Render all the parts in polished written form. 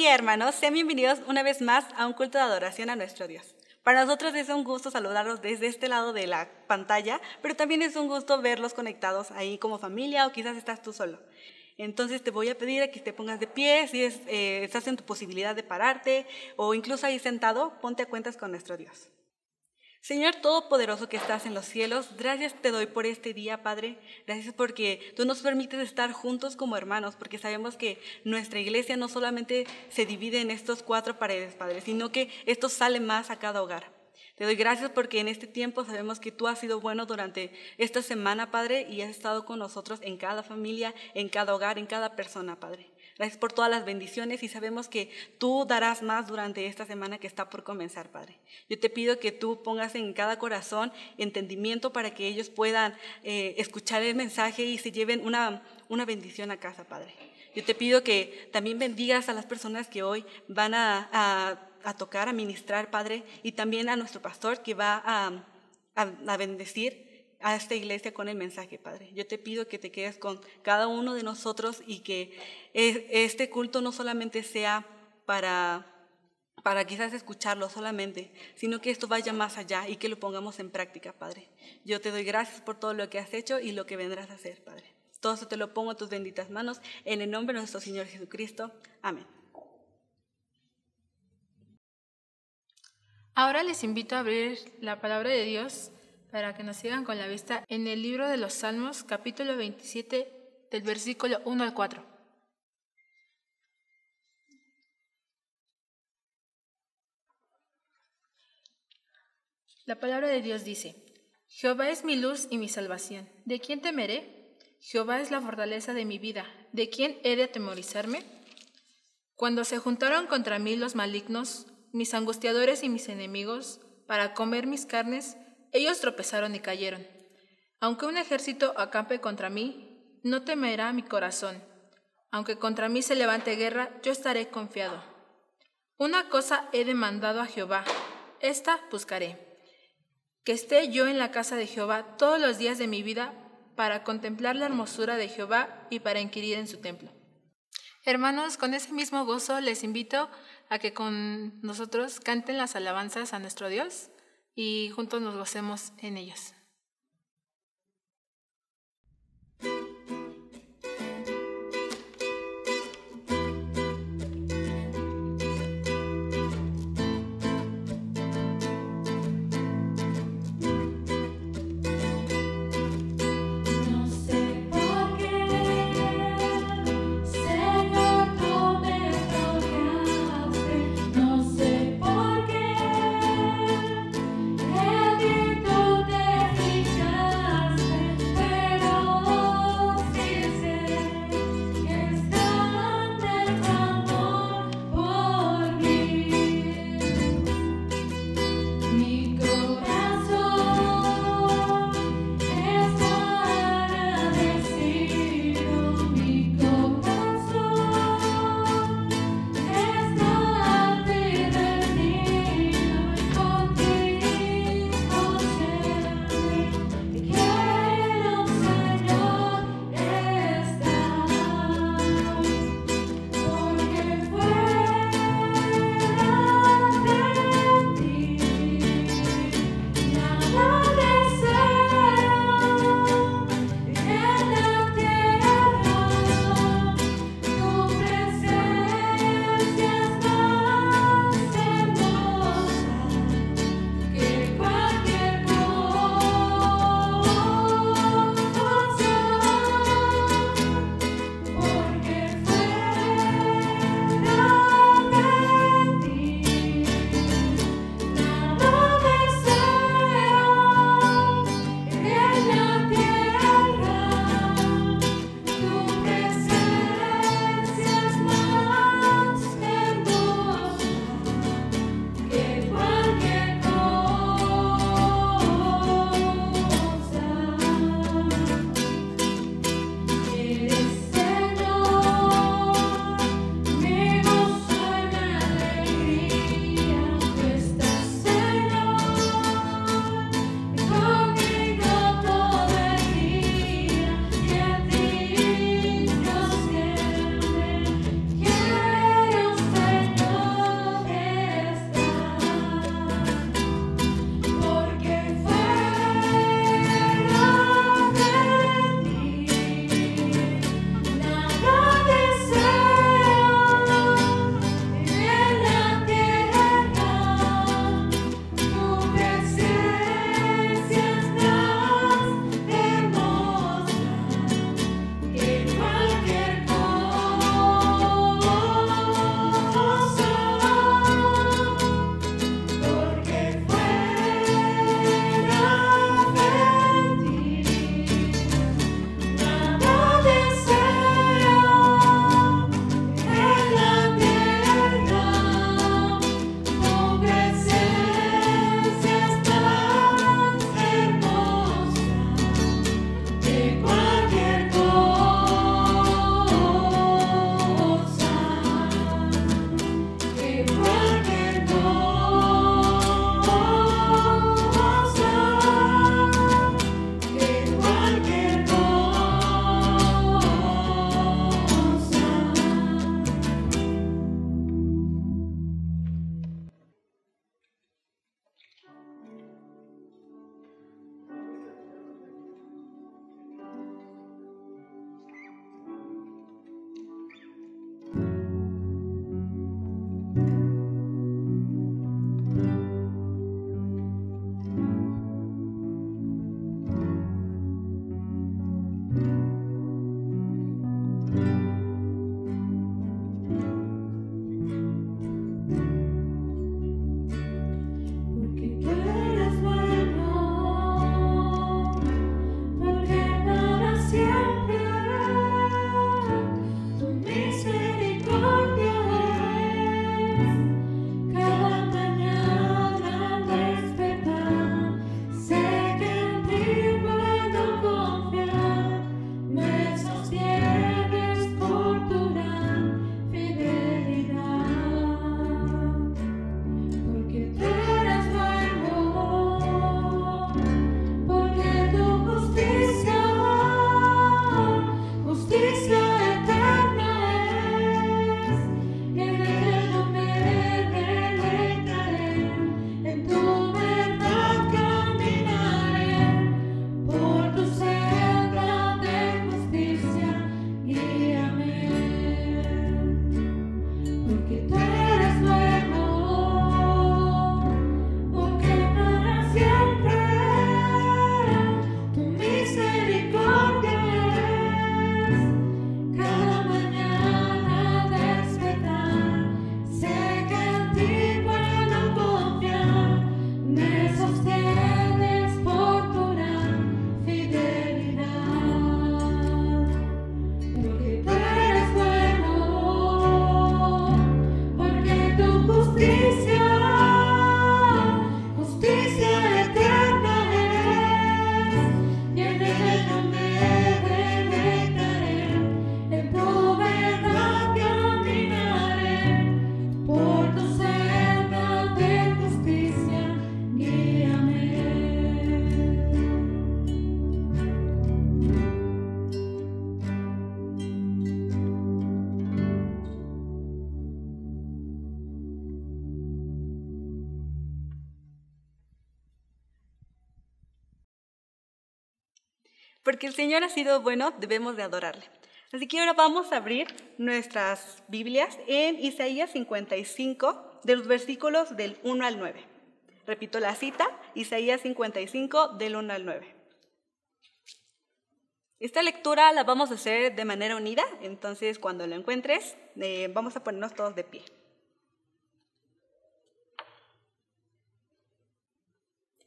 día, hermanos. Sean bienvenidos una vez más a un culto de adoración a nuestro Dios. Para nosotros es un gusto saludarlos desde este lado de la pantalla, pero también es un gusto verlos conectados ahí como familia o quizás estás tú solo. Entonces te voy a pedir a que te pongas de pie, si estás en tu posibilidad de pararte o incluso ahí sentado, ponte a cuentas con nuestro Dios. Señor Todopoderoso que estás en los cielos, gracias te doy por este día, Padre. Gracias porque tú nos permites estar juntos como hermanos, porque sabemos que nuestra iglesia no solamente se divide en estos 4 paredes, Padre, sino que esto sale más a cada hogar. Te doy gracias porque en este tiempo sabemos que tú has sido bueno durante esta semana, Padre, y has estado con nosotros en cada familia, en cada hogar, en cada persona, Padre. Gracias por todas las bendiciones y sabemos que tú darás más durante esta semana que está por comenzar, Padre. Yo te pido que tú pongas en cada corazón entendimiento para que ellos puedan escuchar el mensaje y se lleven una bendición a casa, Padre. Yo te pido que también bendigas a las personas que hoy van a tocar, a ministrar, Padre, y también a nuestro pastor que va a bendecir a esta iglesia con el mensaje, Padre. Yo te pido que te quedes con cada uno de nosotros y que este culto no solamente sea para quizás escucharlo solamente, sino que esto vaya más allá y que lo pongamos en práctica, Padre. Yo te doy gracias por todo lo que has hecho y lo que vendrás a hacer, Padre. Todo eso te lo pongo en tus benditas manos, en el nombre de nuestro Señor Jesucristo. Amén. Ahora les invito a abrir la palabra de Dios para que nos sigan con la vista en el libro de los Salmos, capítulo 27, del versículo 1 al 4. La palabra de Dios dice: Jehová es mi luz y mi salvación. ¿De quién temeré? Jehová es la fortaleza de mi vida. ¿De quién he de atemorizarme? Cuando se juntaron contra mí los malignos, mis angustiadores y mis enemigos, para comer mis carnes, ellos tropezaron y cayeron. Aunque un ejército acampe contra mí, no temerá mi corazón. Aunque contra mí se levante guerra, yo estaré confiado. Una cosa he demandado a Jehová, esta buscaré: que esté yo en la casa de Jehová todos los días de mi vida, para contemplar la hermosura de Jehová y para inquirir en su templo. Hermanos, con ese mismo gozo les invito a que con nosotros canten las alabanzas a nuestro Dios y juntos nos gocemos en ellos. Porque el Señor ha sido bueno, debemos de adorarle. Así que ahora vamos a abrir nuestras Biblias en Isaías 55, de los versículos del 1 al 9. Repito la cita, Isaías 55, del 1 al 9. Esta lectura la vamos a hacer de manera unida, entonces cuando lo encuentres, vamos a ponernos todos de pie.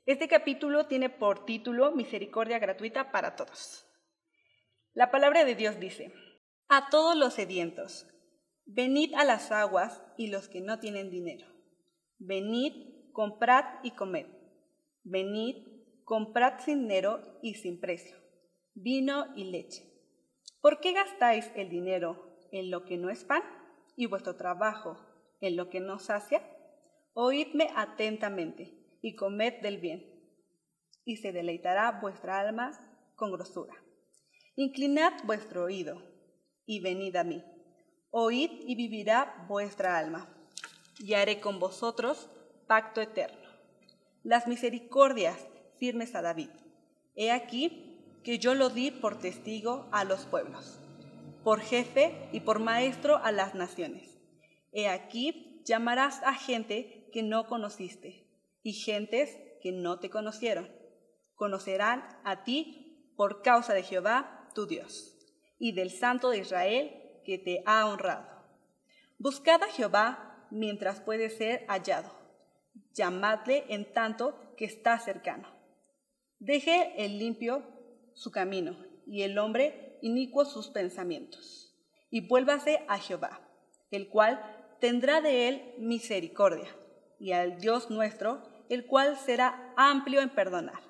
Este capítulo tiene por título Misericordia gratuita para todos. La palabra de Dios dice: a todos los sedientos, venid a las aguas, y los que no tienen dinero, venid, comprad y comed. Venid, comprad sin dinero y sin precio, vino y leche. ¿Por qué gastáis el dinero en lo que no es pan y vuestro trabajo en lo que no sacia? Oídme atentamente y comed del bien, y se deleitará vuestra alma con grosura. Inclinad vuestro oído y venid a mí. Oíd y vivirá vuestra alma, y haré con vosotros pacto eterno. Las misericordias firmes a David. He aquí que yo lo di por testigo a los pueblos, por jefe y por maestro a las naciones. He aquí llamarás a gente que no conociste, y gentes que no te conocieron. Conocerán a ti por causa de Jehová tu Dios, y del Santo de Israel que te ha honrado. Buscad a Jehová mientras puede ser hallado. Llamadle en tanto que está cercano. Deje el limpio su camino, y el hombre inicuo sus pensamientos. Y vuélvase a Jehová, el cual tendrá de él misericordia, y al Dios nuestro, el cual será amplio en perdonar.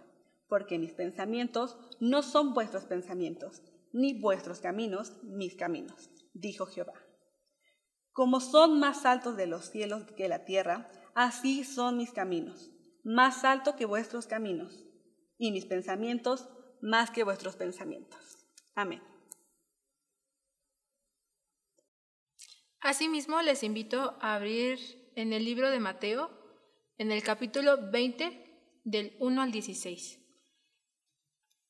Porque mis pensamientos no son vuestros pensamientos, ni vuestros caminos mis caminos, dijo Jehová. Como son más altos de los cielos que la tierra, así son mis caminos, más alto que vuestros caminos, y mis pensamientos más que vuestros pensamientos. Amén. Asimismo, les invito a abrir en el libro de Mateo, en el capítulo 20, del 1 al 16.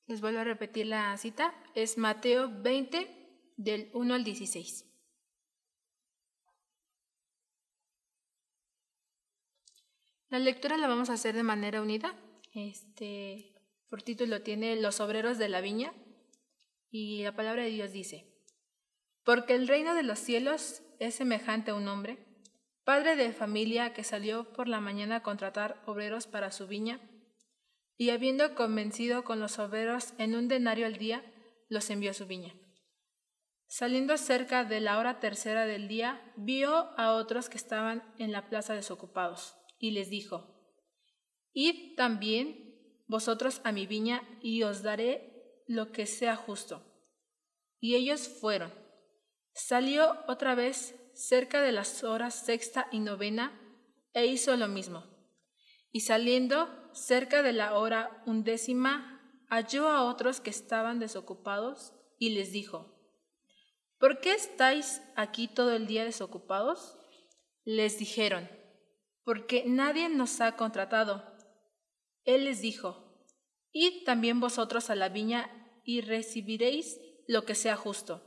Les vuelvo a repetir la cita, es Mateo 20, del 1 al 16. La lectura la vamos a hacer de manera unida. Por título tiene Los obreros de la viña, y la palabra de Dios dice: porque el reino de los cielos es semejante a un hombre, padre de familia, que salió por la mañana a contratar obreros para su viña, y habiendo convencido con los obreros en 1 denario al día, los envió a su viña. Saliendo cerca de la hora tercera del día, vio a otros que estaban en la plaza desocupados, y les dijo: id también vosotros a mi viña, y os daré lo que sea justo. Y ellos fueron. Salió otra vez cerca de las horas sexta y novena, e hizo lo mismo. Y saliendo cerca de la hora 11, halló a otros que estaban desocupados, y les dijo: ¿por qué estáis aquí todo el día desocupados? Les dijeron: porque nadie nos ha contratado. Él les dijo: id también vosotros a la viña, y recibiréis lo que sea justo.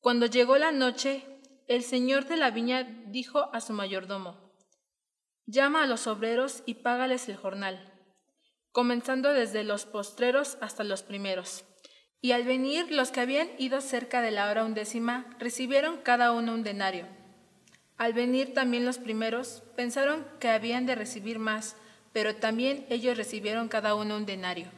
Cuando llegó la noche, el señor de la viña dijo a su mayordomo: llama a los obreros y págales el jornal, comenzando desde los postreros hasta los primeros. Y al venir los que habían ido cerca de la hora 11, recibieron cada uno 1 denario. Al venir también los primeros, pensaron que habían de recibir más, pero también ellos recibieron cada uno 1 denario.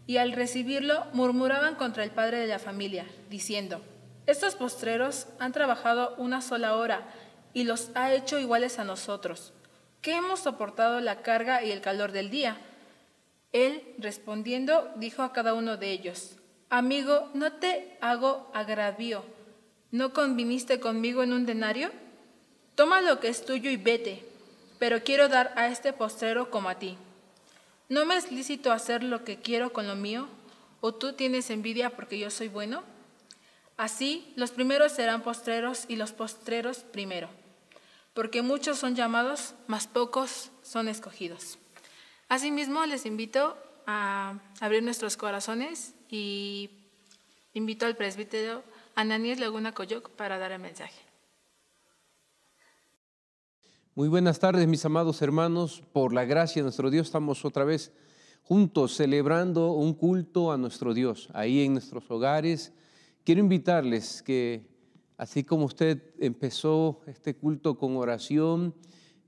Y al recibirlo murmuraban contra el padre de la familia, diciendo: estos postreros han trabajado 1 sola hora, y los ha hecho iguales a nosotros, que hemos soportado la carga y el calor del día. Él, respondiendo, dijo a cada uno de ellos: amigo, no te hago agravio. ¿No conviniste conmigo en 1 denario? Toma lo que es tuyo y vete, pero quiero dar a este postrero como a ti. ¿No me es lícito hacer lo que quiero con lo mío? ¿O tú tienes envidia porque yo soy bueno? Así, los primeros serán postreros, y los postreros primero. Porque muchos son llamados, mas pocos son escogidos. Asimismo, les invito a abrir nuestros corazones y invito al presbítero Ananías Laguna Coyoc para dar el mensaje. Muy buenas tardes, mis amados hermanos. Por la gracia de nuestro Dios estamos otra vez juntos celebrando un culto a nuestro Dios, ahí en nuestros hogares. Quiero invitarles que, así como usted empezó este culto con oración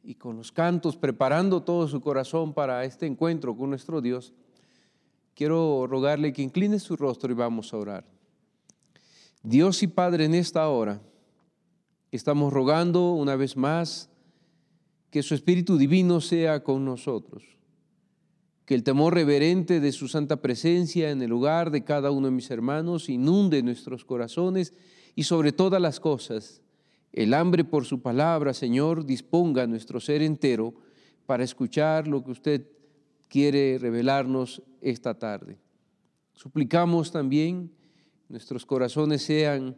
y con los cantos, preparando todo su corazón para este encuentro con nuestro Dios, quiero rogarle que incline su rostro y vamos a orar. Dios y Padre, en esta hora estamos rogando una vez más que su Espíritu Divino sea con nosotros, que el temor reverente de su santa presencia en el hogar de cada uno de mis hermanos inunde nuestros corazones y sobre todas las cosas, el hambre por su palabra, Señor, disponga nuestro ser entero para escuchar lo que usted quiere revelarnos esta tarde. Suplicamos también nuestros corazones sean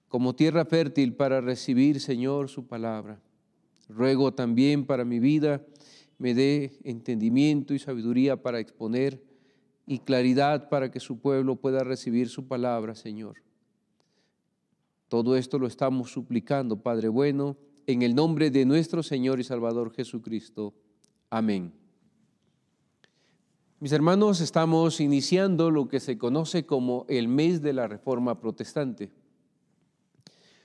como tierra fértil para recibir, Señor, su palabra. Ruego también para mi vida me dé entendimiento y sabiduría para exponer y claridad para que su pueblo pueda recibir su palabra, Señor. Todo esto lo estamos suplicando, Padre bueno, en el nombre de nuestro Señor y Salvador Jesucristo. Amén. Mis hermanos, estamos iniciando lo que se conoce como el mes de la Reforma Protestante.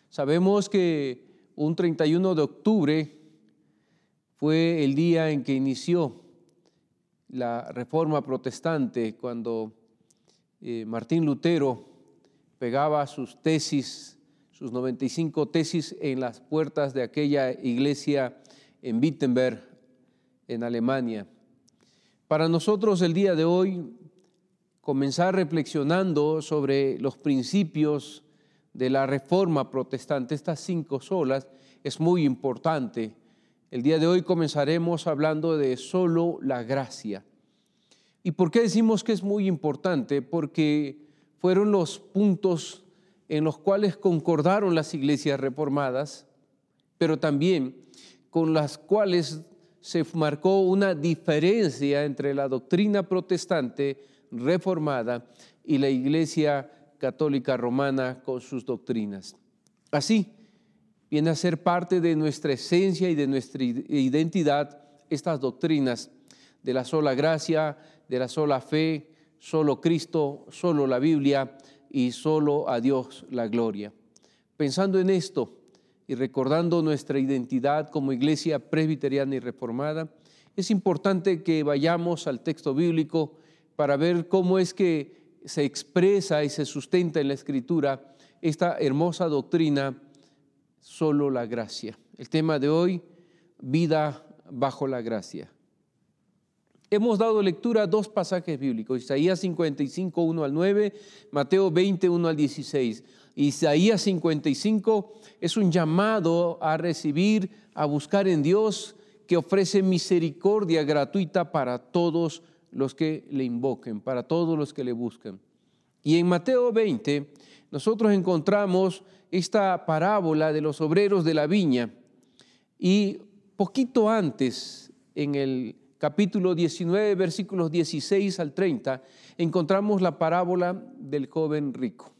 Sabemos que un 31 de octubre fue el día en que inició la Reforma Protestante, cuando Martín Lutero pegaba sus tesis, sus 95 tesis en las puertas de aquella iglesia en Wittenberg, en Alemania. Para nosotros el día de hoy, comenzar reflexionando sobre los principios de la Reforma Protestante, estas 5 solas, es muy importante. El día de hoy comenzaremos hablando de solo la gracia. ¿Y por qué decimos que es muy importante? Porque fueron los puntos en los cuales concordaron las iglesias reformadas, pero también con las cuales se marcó una diferencia entre la doctrina protestante reformada y la Iglesia Católica Romana con sus doctrinas. Así, viene a ser parte de nuestra esencia y de nuestra identidad estas doctrinas de la sola gracia, de la sola fe, solo Cristo, solo la Biblia y solo a Dios la gloria. Pensando en esto y recordando nuestra identidad como iglesia presbiteriana y reformada, es importante que vayamos al texto bíblico para ver cómo es que se expresa y se sustenta en la Escritura esta hermosa doctrina, solo la gracia. El tema de hoy, vida bajo la gracia. Hemos dado lectura a 2 pasajes bíblicos, Isaías 55, 1 al 9, Mateo 20, 1 al 16. Isaías 55 es un llamado a recibir, a buscar en Dios, que ofrece misericordia gratuita para todos los que le invoquen, para todos los que le buscan. Y en Mateo 20 nosotros encontramos esta parábola de los obreros de la viña, y poquito antes, en el capítulo 19, versículos 16 al 30, encontramos la parábola del joven rico.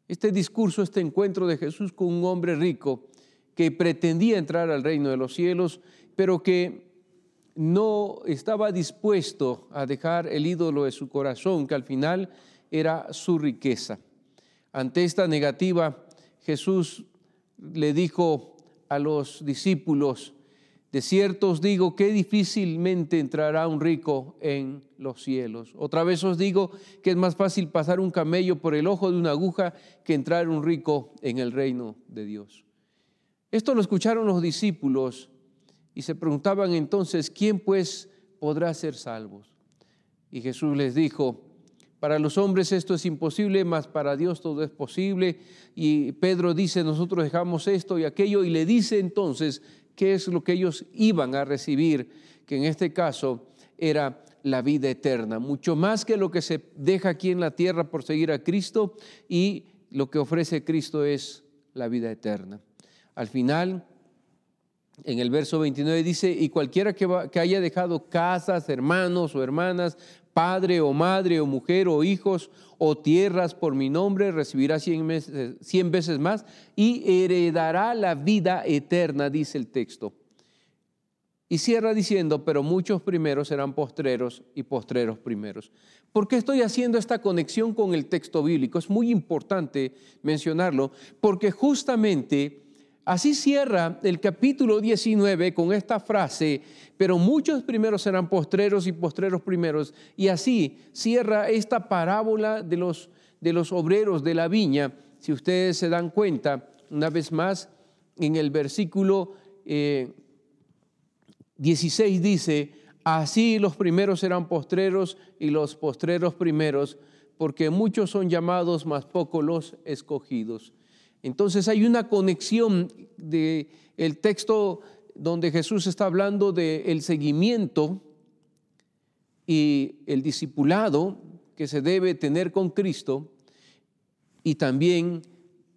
Este discurso, este encuentro de Jesús con un hombre rico que pretendía entrar al reino de los cielos, pero que no estaba dispuesto a dejar el ídolo de su corazón, que al final era su riqueza. Ante esta negativa, Jesús le dijo a los discípulos: de cierto os digo que difícilmente entrará un rico en los cielos. Otra vez os digo que es más fácil pasar un camello por el ojo de una aguja que entrar un rico en el reino de Dios. Esto lo escucharon los discípulos y se preguntaban entonces: ¿quién pues podrá ser salvo? Y Jesús les dijo: para los hombres esto es imposible, mas para Dios todo es posible. Y Pedro dice: nosotros dejamos esto y aquello, y le dice entonces qué es lo que ellos iban a recibir, que en este caso era la vida eterna, mucho más que lo que se deja aquí en la tierra por seguir a Cristo, y lo que ofrece Cristo es la vida eterna. Al final, en el verso 29 dice, y cualquiera que haya dejado casas, hermanos o hermanas, padre o madre o mujer o hijos o tierras por mi nombre, recibirá 100 veces más y heredará la vida eterna, dice el texto. Y cierra diciendo, pero muchos primeros serán postreros y postreros primeros. ¿Por qué estoy haciendo esta conexión con el texto bíblico? Es muy importante mencionarlo, porque justamente así cierra el capítulo 19 con esta frase, pero muchos primeros serán postreros y postreros primeros. Y así cierra esta parábola de los obreros de la viña. Si ustedes se dan cuenta, una vez más, en el versículo 16 dice, así los primeros serán postreros y los postreros primeros, porque muchos son llamados, mas pocos los escogidos. Entonces hay una conexión del texto donde Jesús está hablando del seguimiento y el discipulado que se debe tener con Cristo, y también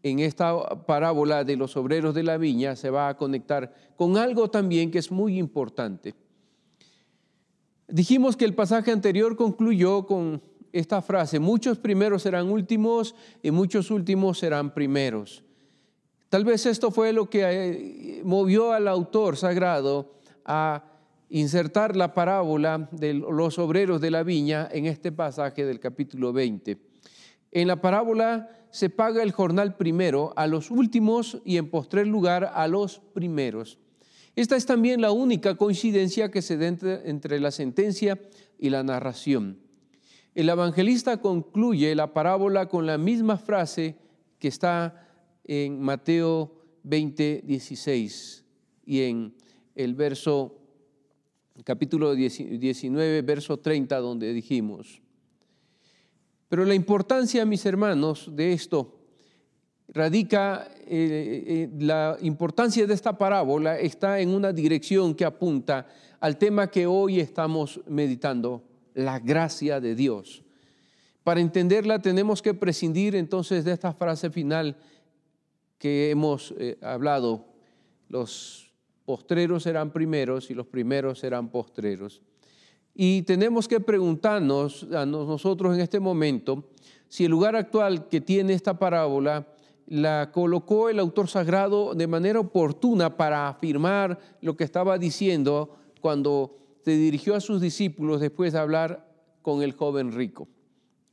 en esta parábola de los obreros de la viña se va a conectar con algo también que es muy importante. Dijimos que el pasaje anterior concluyó con esta frase, muchos primeros serán últimos y muchos últimos serán primeros. Tal vez esto fue lo que movió al autor sagrado a insertar la parábola de los obreros de la viña en este pasaje del capítulo 20. En la parábola se paga el jornal primero a los últimos y en postrer lugar a los primeros. Esta es también la única coincidencia que se da entre la sentencia y la narración. El evangelista concluye la parábola con la misma frase que está en Mateo 20:16 y en el capítulo 19, verso 30, donde dijimos. Pero la importancia, mis hermanos, de esto radica, la importancia de esta parábola está en una dirección que apunta al tema que hoy estamos meditando, la gracia de Dios. Para entenderla tenemos que prescindir entonces de esta frase final que hemos hablado, los postreros serán primeros y los primeros serán postreros. Y tenemos que preguntarnos a nosotros en este momento si el lugar actual que tiene esta parábola la colocó el autor sagrado de manera oportuna para afirmar lo que estaba diciendo cuando se dirigió a sus discípulos después de hablar con el joven rico.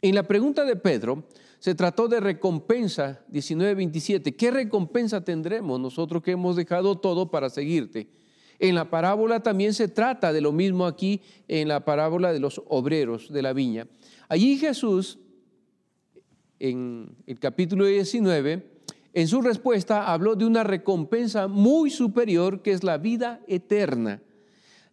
En la pregunta de Pedro se trató de recompensa, 19:27. ¿Qué recompensa tendremos nosotros que hemos dejado todo para seguirte? En la parábola también se trata de lo mismo aquí en la parábola de los obreros de la viña. Allí Jesús, en el capítulo 19, en su respuesta habló de una recompensa muy superior que es la vida eterna.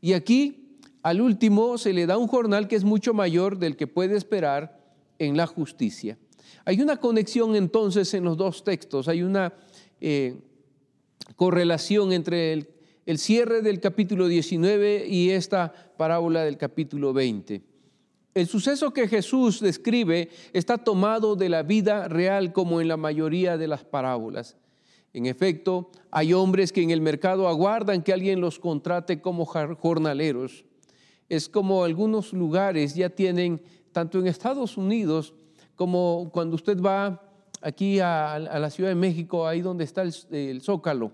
Y aquí al último se le da un jornal que es mucho mayor del que puede esperar en la justicia. Hay una conexión entonces en los dos textos, hay una correlación entre el cierre del capítulo 19 y esta parábola del capítulo 20. El suceso que Jesús describe está tomado de la vida real como en la mayoría de las parábolas. En efecto, hay hombres que en el mercado aguardan que alguien los contrate como jornaleros. Es como algunos lugares ya tienen, tanto en Estados Unidos como cuando usted va aquí a la Ciudad de México, ahí donde está el Zócalo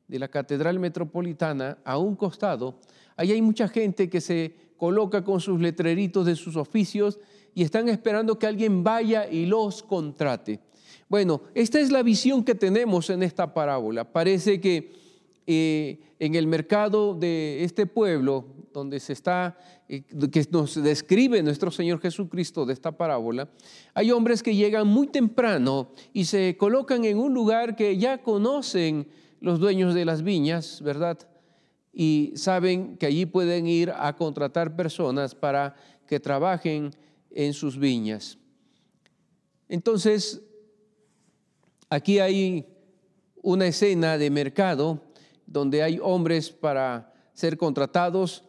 de la Catedral Metropolitana, a un costado, ahí hay mucha gente que se coloca con sus letreritos de sus oficios y están esperando que alguien vaya y los contrate. Bueno, esta es la visión que tenemos en esta parábola. Parece que en el mercado de este pueblo, donde que nos describe nuestro Señor Jesucristo de esta parábola, hay hombres que llegan muy temprano y se colocan en un lugar que ya conocen los dueños de las viñas, ¿verdad? Y saben que allí pueden ir a contratar personas para que trabajen en sus viñas. Entonces, aquí hay una escena de mercado donde hay hombres para ser contratados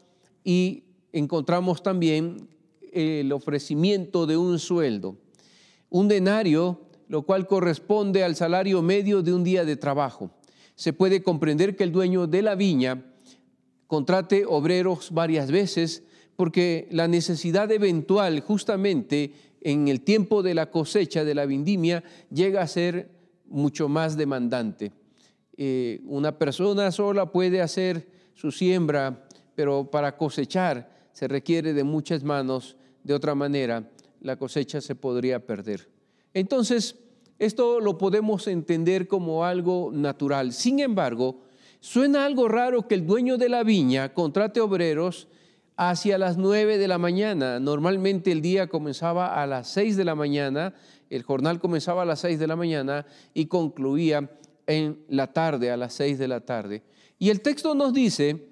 y encontramos también el ofrecimiento de un sueldo, un denario, lo cual corresponde al salario medio de un día de trabajo. Se puede comprender que el dueño de la viña contrate obreros varias veces porque la necesidad eventual justamente en el tiempo de la cosecha de la vendimia llega a ser mucho más demandante. Una persona sola puede hacer su siembra, pero para cosechar se requiere de muchas manos. De otra manera, la cosecha se podría perder. Entonces, esto lo podemos entender como algo natural. Sin embargo, suena algo raro que el dueño de la viña contrate obreros hacia las 9 de la mañana. Normalmente el día comenzaba a las 6 de la mañana, el jornal comenzaba a las 6 de la mañana y concluía en la tarde, a las 6 de la tarde. Y el texto nos dice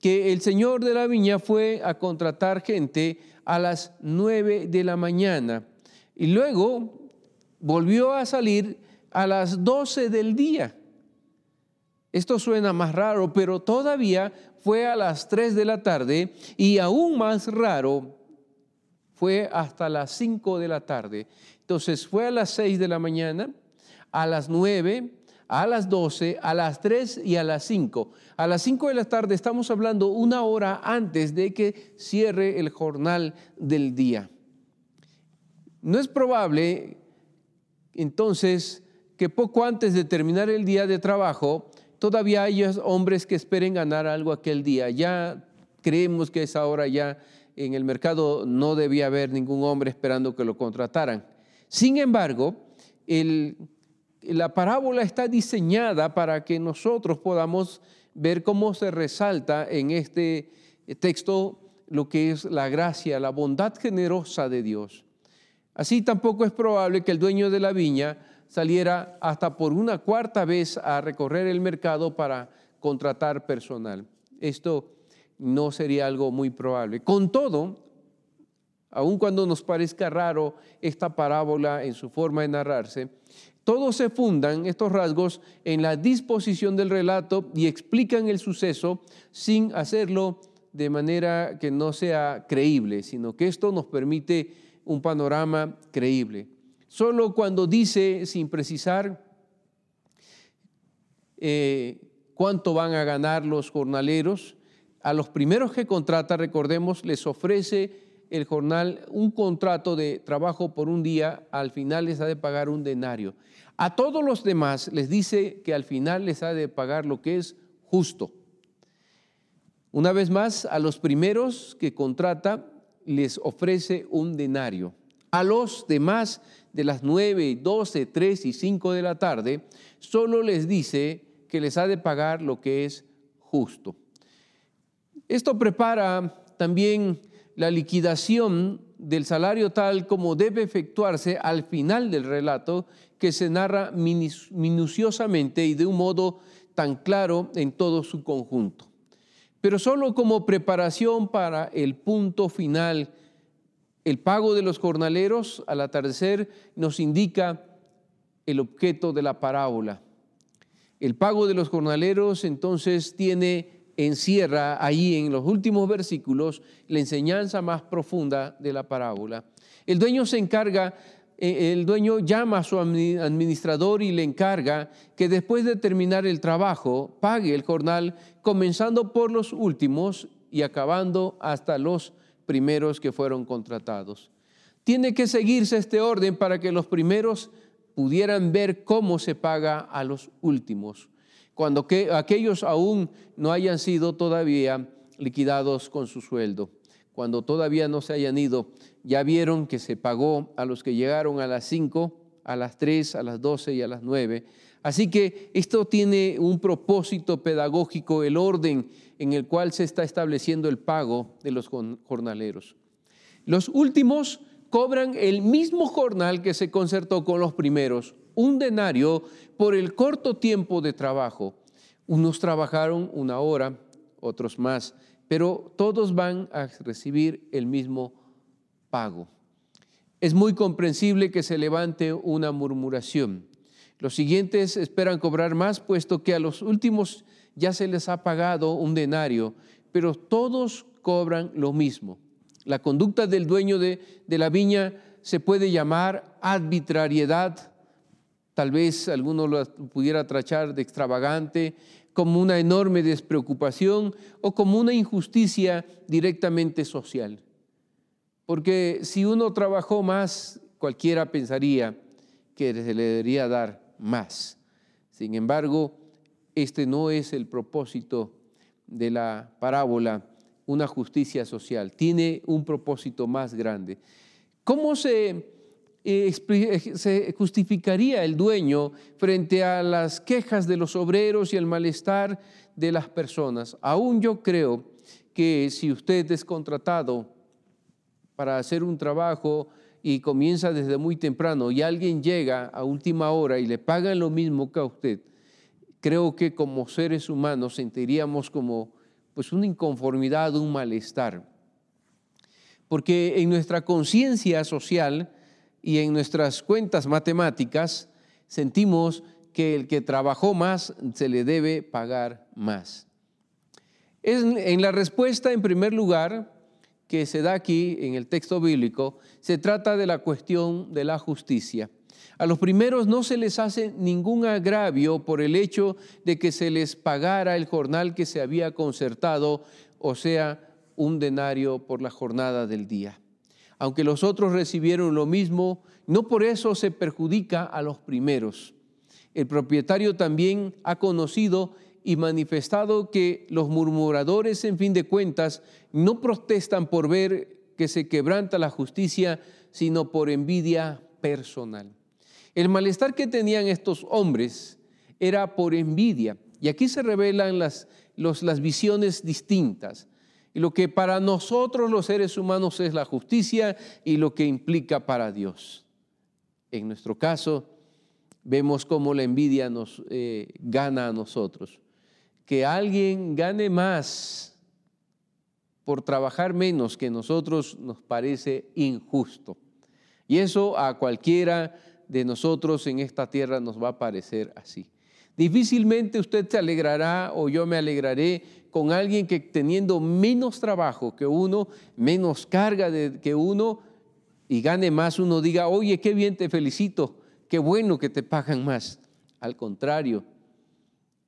que el señor de la viña fue a contratar gente a las 9 de la mañana y luego volvió a salir a las 12 del día. Esto suena más raro, pero todavía fue a las 3 de la tarde y aún más raro fue hasta las 5 de la tarde. Entonces fue a las 6 de la mañana, a las 9, a las 12, a las 3 y a las 5. A las 5 de la tarde estamos hablando una hora antes de que cierre el jornal del día. No es probable entonces que poco antes de terminar el día de trabajo todavía hay hombres que esperen ganar algo aquel día. Ya creemos que a esa hora ya en el mercado no debía haber ningún hombre esperando que lo contrataran. Sin embargo, la parábola está diseñada para que nosotros podamos ver cómo se resalta en este texto lo que es la gracia, la bondad generosa de Dios. Así tampoco es probable que el dueño de la viña saliera hasta por una cuarta vez a recorrer el mercado para contratar personal. Esto no sería algo muy probable. Con todo, aun cuando nos parezca raro esta parábola en su forma de narrarse, todos se fundan, estos rasgos, en la disposición del relato y explican el suceso sin hacerlo de manera que no sea creíble, sino que esto nos permite un panorama creíble. Solo cuando dice, sin precisar cuánto van a ganar los jornaleros, a los primeros que contrata, recordemos, les ofrece el jornal un contrato de trabajo por un día, al final les ha de pagar un denario. A todos los demás les dice que al final les ha de pagar lo que es justo. Una vez más, a los primeros que contrata les ofrece un denario. A los demás de las 9, 12, 3 y 5 de la tarde, solo les dice que les ha de pagar lo que es justo. Esto prepara también la liquidación del salario tal como debe efectuarse al final del relato, que se narra minuciosamente y de un modo tan claro en todo su conjunto. Pero solo como preparación para el punto final, el pago de los jornaleros al atardecer nos indica el objeto de la parábola. El pago de los jornaleros entonces encierra ahí en los últimos versículos la enseñanza más profunda de la parábola. El dueño llama a su administrador y le encarga que después de terminar el trabajo pague el jornal, comenzando por los últimos y acabando hasta los primeros que fueron contratados. Tiene que seguirse este orden para que los primeros pudieran ver cómo se paga a los últimos, cuando aquellos aún no hayan sido todavía liquidados con su sueldo. Cuando todavía no se hayan ido, ya vieron que se pagó a los que llegaron a las 5, a las 3, a las 12 y a las 9. Así que esto tiene un propósito pedagógico, el orden en el cual se está estableciendo el pago de los jornaleros. Los últimos cobran el mismo jornal que se concertó con los primeros, un denario por el corto tiempo de trabajo. Unos trabajaron 1 hora, otros más, pero todos van a recibir el mismo pago. Es muy comprensible que se levante una murmuración. Los siguientes esperan cobrar más, puesto que a los últimos ya se les ha pagado un denario, pero todos cobran lo mismo. La conducta del dueño de la viña se puede llamar arbitrariedad Tal vez alguno lo pudiera tachar de extravagante, como una enorme despreocupación o como una injusticia directamente social. Porque si uno trabajó más, cualquiera pensaría que se le debería dar más. Sin embargo, este no es el propósito de la parábola, una justicia social. Tiene un propósito más grande. ¿Cómo se justificaría el dueño frente a las quejas de los obreros y el malestar de las personas? Aún yo creo que si usted es contratado para hacer un trabajo y comienza desde muy temprano y alguien llega a última hora y le pagan lo mismo que a usted, creo que como seres humanos sentiríamos como pues una inconformidad, un malestar. Porque en nuestra conciencia social y en nuestras cuentas matemáticas sentimos que el que trabajó más se le debe pagar más. En la respuesta, en primer lugar, que se da aquí en el texto bíblico, se trata de la cuestión de la justicia. A los primeros no se les hace ningún agravio por el hecho de que se les pagara el jornal que se había concertado, o sea, un denario por la jornada del día. Aunque los otros recibieron lo mismo, no por eso se perjudica a los primeros. El propietario también ha conocido y manifestado que los murmuradores, en fin de cuentas, no protestan por ver que se quebranta la justicia, sino por envidia personal. El malestar que tenían estos hombres era por envidia, y aquí se revelan las visiones distintas. Y lo que para nosotros los seres humanos es la justicia y lo que implica para Dios. En nuestro caso, vemos cómo la envidia nos gana a nosotros. Que alguien gane más por trabajar menos que nosotros nos parece injusto. Y eso a cualquiera de nosotros en esta tierra nos va a parecer así. Difícilmente usted se alegrará o yo me alegraré con alguien que teniendo menos trabajo que uno, menos carga que uno y gane más, uno diga, oye, qué bien, te felicito, qué bueno que te pagan más. Al contrario,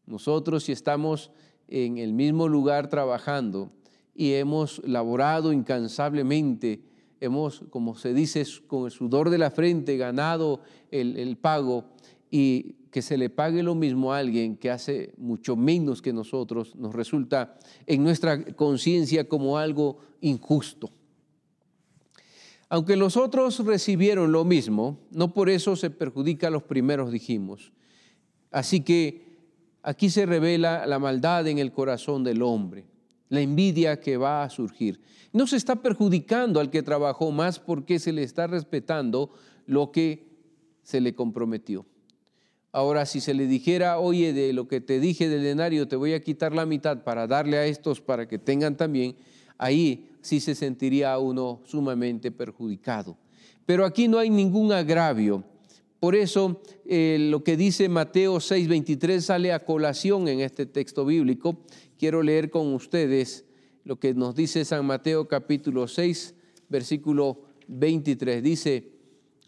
nosotros si estamos en el mismo lugar trabajando y hemos laborado incansablemente, hemos, como se dice, con el sudor de la frente ganado el pago, y que se le pague lo mismo a alguien que hace mucho menos que nosotros, nos resulta en nuestra conciencia como algo injusto. Aunque los otros recibieron lo mismo, no por eso se perjudica a los primeros, dijimos. Así que aquí se revela la maldad en el corazón del hombre, la envidia que va a surgir. No se está perjudicando al que trabajó más porque se le está respetando lo que se le comprometió. Ahora, si se le dijera, oye, de lo que te dije del denario te voy a quitar la mitad para darle a estos para que tengan también, ahí sí se sentiría uno sumamente perjudicado. Pero aquí no hay ningún agravio. Por eso lo que dice Mateo 6:23 sale a colación en este texto bíblico. Quiero leer con ustedes lo que nos dice San Mateo capítulo 6, versículo 23. Dice,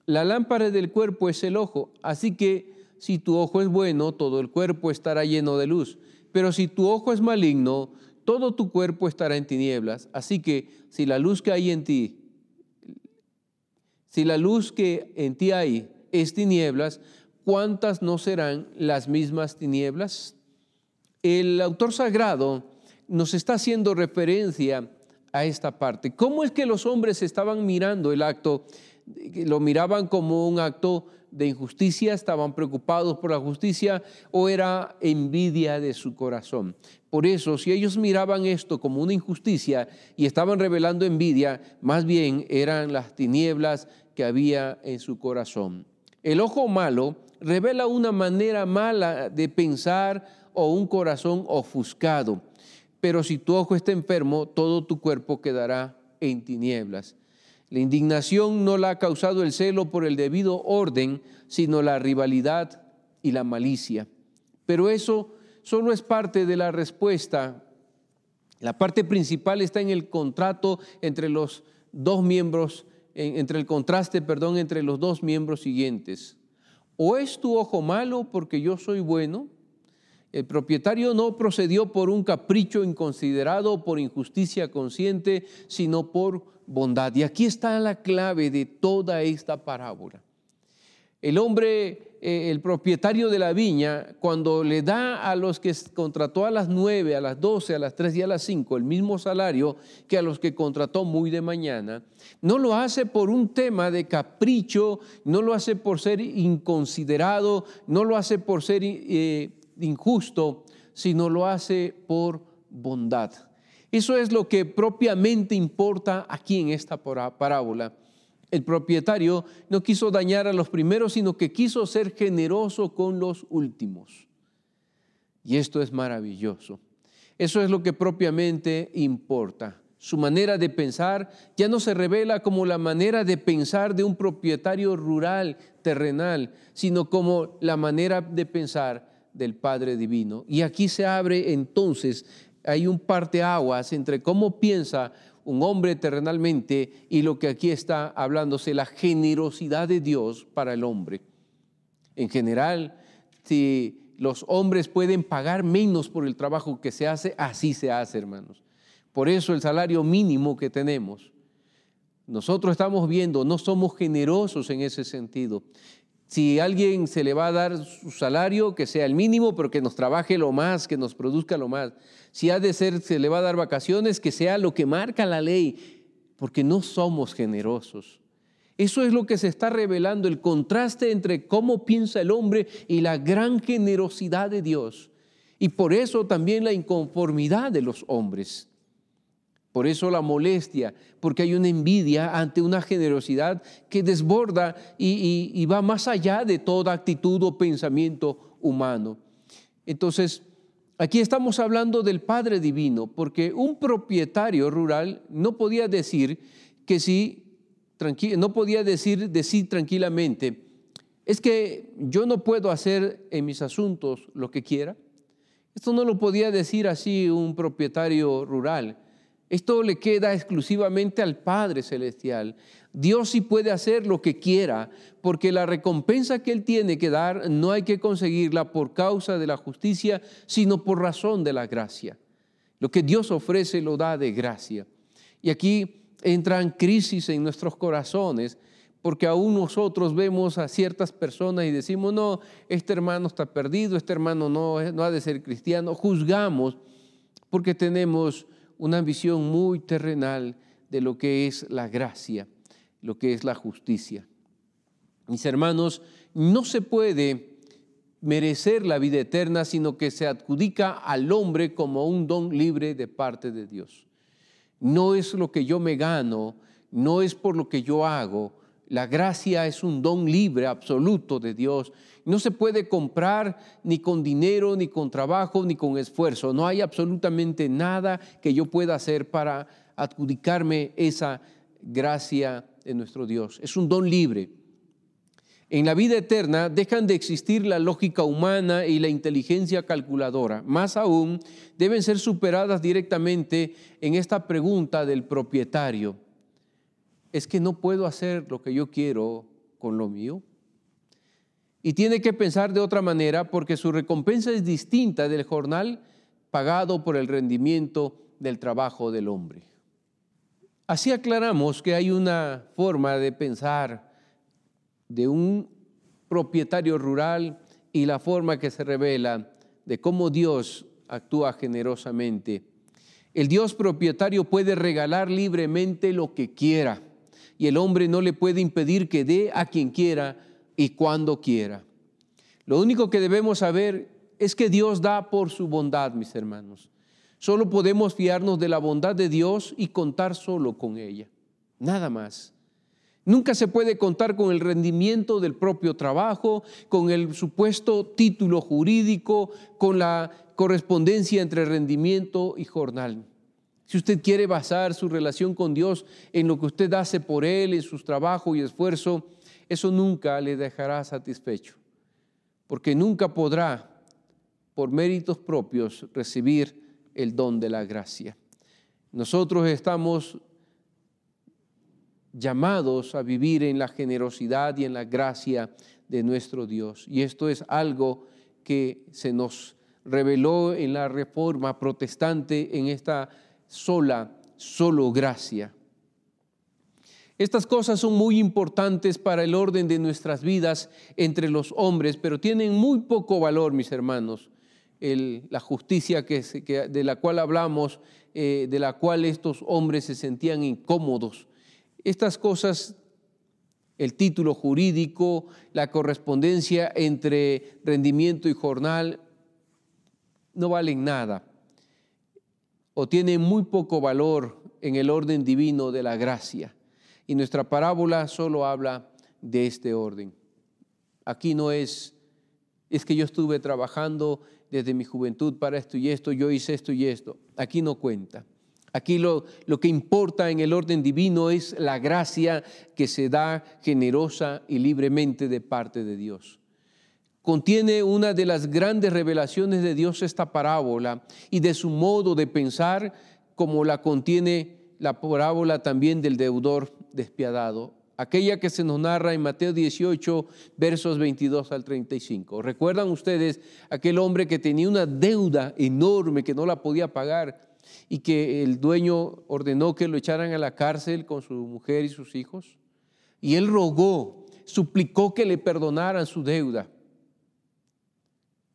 la lámpara del cuerpo es el ojo, así que si tu ojo es bueno, todo el cuerpo estará lleno de luz. Pero si tu ojo es maligno, todo tu cuerpo estará en tinieblas. Así que si la luz que en ti hay es tinieblas, ¿cuántas no serán las mismas tinieblas? El autor sagrado nos está haciendo referencia a esta parte. ¿Cómo es que los hombres estaban mirando el acto? ¿Lo miraban como un acto de injusticia? ¿Estaban preocupados por la justicia o era envidia de su corazón? Por eso, si ellos miraban esto como una injusticia y estaban revelando envidia, más bien eran las tinieblas que había en su corazón. El ojo malo revela una manera mala de pensar o un corazón ofuscado. Pero si tu ojo está enfermo, todo tu cuerpo quedará en tinieblas. La indignación no la ha causado el celo por el debido orden, sino la rivalidad y la malicia. Pero eso solo es parte de la respuesta. La parte principal está en el contrato entre los dos miembros, entre el contraste, entre los dos miembros siguientes. ¿O es tu ojo malo porque yo soy bueno? El propietario no procedió por un capricho inconsiderado, por injusticia consciente, sino por bondad. Y aquí está la clave de toda esta parábola. El hombre, el propietario de la viña, cuando le da a los que contrató a las 9, a las 12, a las 3 y a las 5 el mismo salario que a los que contrató muy de mañana, no lo hace por un tema de capricho, no lo hace por ser inconsiderado, no lo hace por ser injusto, sino lo hace por bondad. Eso es lo que propiamente importa aquí en esta parábola. El propietario no quiso dañar a los primeros, sino que quiso ser generoso con los últimos. Y esto es maravilloso. Eso es lo que propiamente importa. Su manera de pensar ya no se revela como la manera de pensar de un propietario rural, terrenal, sino como la manera de pensar del Padre Divino. Y aquí se abre entonces, hay un parteaguas entre cómo piensa un hombre terrenalmente y lo que aquí está hablándose, la generosidad de Dios para el hombre. En general, si los hombres pueden pagar menos por el trabajo que se hace, así se hace, hermanos. Por eso el salario mínimo que tenemos, nosotros estamos viendo, no somos generosos en ese sentido. Si a alguien se le va a dar su salario, que sea el mínimo, pero que nos trabaje lo más, que nos produzca lo más. Si ha de ser, se le va a dar vacaciones, que sea lo que marca la ley, porque no somos generosos. Eso es lo que se está revelando, el contraste entre cómo piensa el hombre y la gran generosidad de Dios. Y por eso también la inconformidad de los hombres. Por eso la molestia, porque hay una envidia ante una generosidad que desborda y va más allá de toda actitud o pensamiento humano. Entonces, aquí estamos hablando del Padre Divino, porque un propietario rural no podía decir que sí, no podía decir de sí tranquilamente, es que yo no puedo hacer en mis asuntos lo que quiera. Esto no lo podía decir así un propietario rural. Esto le queda exclusivamente al Padre Celestial. Dios sí puede hacer lo que quiera, porque la recompensa que Él tiene que dar no hay que conseguirla por causa de la justicia, sino por razón de la gracia. Lo que Dios ofrece lo da de gracia. Y aquí entran crisis en nuestros corazones, porque aún nosotros vemos a ciertas personas y decimos, no, este hermano está perdido, este hermano no ha de ser cristiano. Juzgamos porque tenemos una visión muy terrenal de lo que es la gracia, lo que es la justicia. Mis hermanos, no se puede merecer la vida eterna, sino que se adjudica al hombre como un don libre de parte de Dios. No es lo que yo me gano, no es por lo que yo hago. La gracia es un don libre absoluto de Dios. No se puede comprar ni con dinero, ni con trabajo, ni con esfuerzo. No hay absolutamente nada que yo pueda hacer para adjudicarme esa gracia de nuestro Dios. Es un don libre. En la vida eterna dejan de existir la lógica humana y la inteligencia calculadora. Más aún, deben ser superadas directamente en esta pregunta del propietario. ¿Es que no puedo hacer lo que yo quiero con lo mío? Y tiene que pensar de otra manera porque su recompensa es distinta del jornal pagado por el rendimiento del trabajo del hombre. Así aclaramos que hay una forma de pensar de un propietario rural y la forma que se revela de cómo Dios actúa generosamente. El Dios propietario puede regalar libremente lo que quiera y el hombre no le puede impedir que dé a quien quiera y cuando quiera. Lo único que debemos saber es que Dios da por su bondad, mis hermanos. Solo podemos fiarnos de la bondad de Dios y contar solo con ella, nada más. Nunca se puede contar con el rendimiento del propio trabajo, con el supuesto título jurídico, con la correspondencia entre rendimiento y jornal. Si usted quiere basar su relación con Dios en lo que usted hace por Él, en su trabajo y esfuerzo, eso nunca le dejará satisfecho, porque nunca podrá, por méritos propios, recibir el don de la gracia. Nosotros estamos llamados a vivir en la generosidad y en la gracia de nuestro Dios. Y esto es algo que se nos reveló en la Reforma Protestante, en esta solo gracia. Estas cosas son muy importantes para el orden de nuestras vidas entre los hombres, pero tienen muy poco valor, mis hermanos. La justicia de la cual hablamos, de la cual estos hombres se sentían incómodos. Estas cosas, el título jurídico, la correspondencia entre rendimiento y jornal, no valen nada o tienen muy poco valor en el orden divino de la gracia. Y nuestra parábola solo habla de este orden. Aquí no es que yo estuve trabajando desde mi juventud para esto y esto, yo hice esto y esto. Aquí no cuenta. Aquí lo que importa en el orden divino es la gracia que se da generosa y libremente de parte de Dios. Contiene una de las grandes revelaciones de Dios esta parábola y de su modo de pensar, como la contiene la parábola también del deudor despiadado, aquella que se nos narra en Mateo 18, versos 22 al 35. ¿Recuerdan ustedes aquel hombre que tenía una deuda enorme que no la podía pagar y que el dueño ordenó que lo echaran a la cárcel con su mujer y sus hijos? Y él rogó, suplicó que le perdonaran su deuda.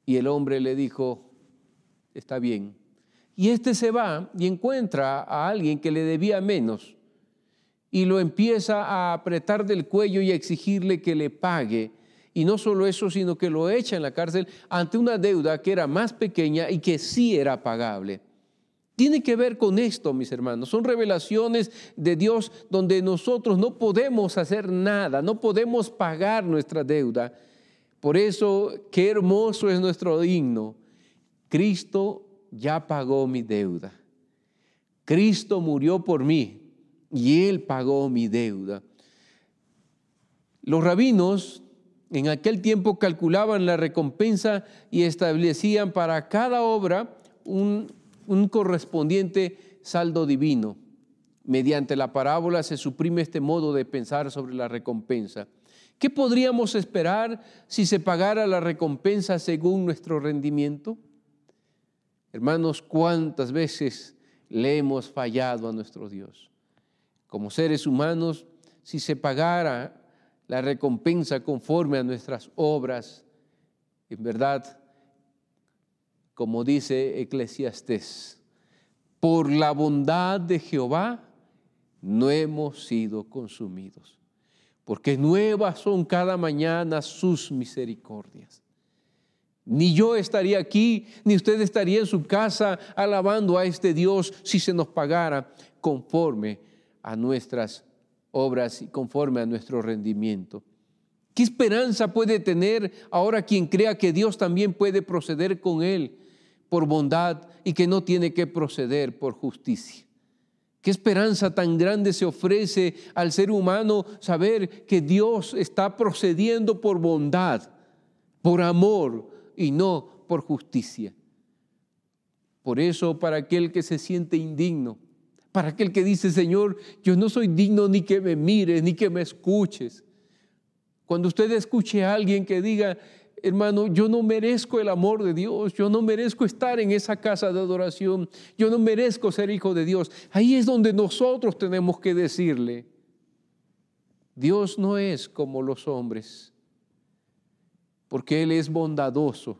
Y el hombre le dijo, está bien. Y este se va y encuentra a alguien que le debía menos y lo empieza a apretar del cuello y a exigirle que le pague. Y no solo eso, sino que lo echa en la cárcel ante una deuda que era más pequeña y que sí era pagable. Tiene que ver con esto, mis hermanos. Son revelaciones de Dios donde nosotros no podemos hacer nada, no podemos pagar nuestra deuda. Por eso, qué hermoso es nuestro himno. Cristo ya pagó mi deuda. Cristo murió por mí y Él pagó mi deuda. Los rabinos en aquel tiempo calculaban la recompensa y establecían para cada obra un correspondiente saldo divino. Mediante la parábola se suprime este modo de pensar sobre la recompensa. ¿Qué podríamos esperar si se pagara la recompensa según nuestro rendimiento? Hermanos, ¿cuántas veces le hemos fallado a nuestro Dios? Como seres humanos, si se pagara la recompensa conforme a nuestras obras, en verdad, como dice Eclesiastés, por la bondad de Jehová no hemos sido consumidos, porque nuevas son cada mañana sus misericordias. Ni yo estaría aquí, ni usted estaría en su casa alabando a este Dios si se nos pagara conforme a nuestras obras y conforme a nuestro rendimiento. ¿Qué esperanza puede tener ahora quien crea que Dios también puede proceder con él por bondad y que no tiene que proceder por justicia? ¿Qué esperanza tan grande se ofrece al ser humano saber que Dios está procediendo por bondad, por amor y no por justicia? Por eso, para aquel que se siente indigno, para aquel que dice, Señor, yo no soy digno ni que me mires, ni que me escuches. Cuando usted escuche a alguien que diga, hermano, yo no merezco el amor de Dios, yo no merezco estar en esa casa de adoración, yo no merezco ser hijo de Dios. Ahí es donde nosotros tenemos que decirle, Dios no es como los hombres, porque Él es bondadoso,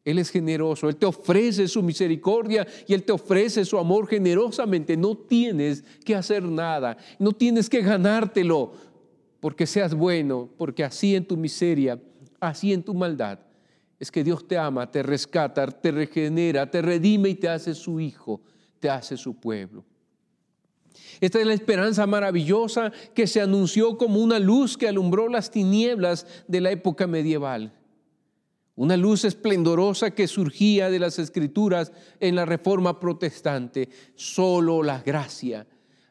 Él es generoso, Él te ofrece su misericordia y Él te ofrece su amor generosamente. No tienes que hacer nada, no tienes que ganártelo porque seas bueno, porque así en tu miseria, así en tu maldad, es que Dios te ama, te rescata, te regenera, te redime y te hace su hijo, te hace su pueblo. Esta es la esperanza maravillosa que se anunció como una luz que alumbró las tinieblas de la época medieval. Una luz esplendorosa que surgía de las Escrituras en la Reforma Protestante. Solo la gracia.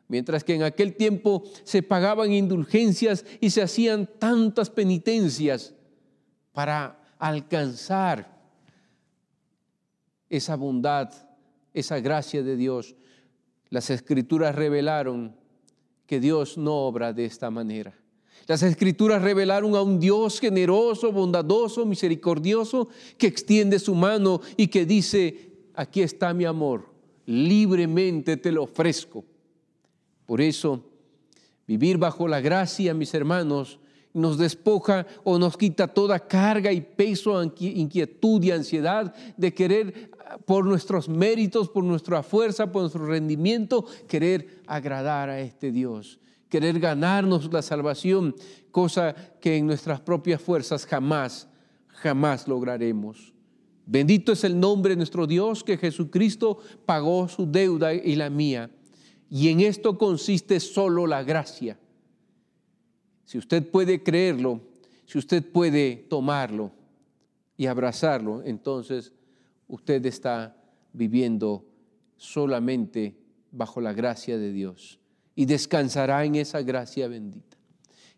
Mientras que en aquel tiempo se pagaban indulgencias y se hacían tantas penitencias para alcanzar esa bondad, esa gracia de Dios. Las Escrituras revelaron que Dios no obra de esta manera. Las Escrituras revelaron a un Dios generoso, bondadoso, misericordioso, que extiende su mano y que dice: aquí está mi amor, libremente te lo ofrezco. Por eso, vivir bajo la gracia, mis hermanos, nos despoja o nos quita toda carga y peso, inquietud y ansiedad de querer, por nuestros méritos, por nuestra fuerza, por nuestro rendimiento, querer agradar a este Dios, querer ganarnos la salvación, cosa que en nuestras propias fuerzas jamás lograremos. Bendito es el nombre de nuestro Dios, que Jesucristo pagó su deuda y la mía. Y en esto consiste solo la gracia. Si usted puede creerlo, si usted puede tomarlo y abrazarlo, entonces usted está viviendo solamente bajo la gracia de Dios y descansará en esa gracia bendita.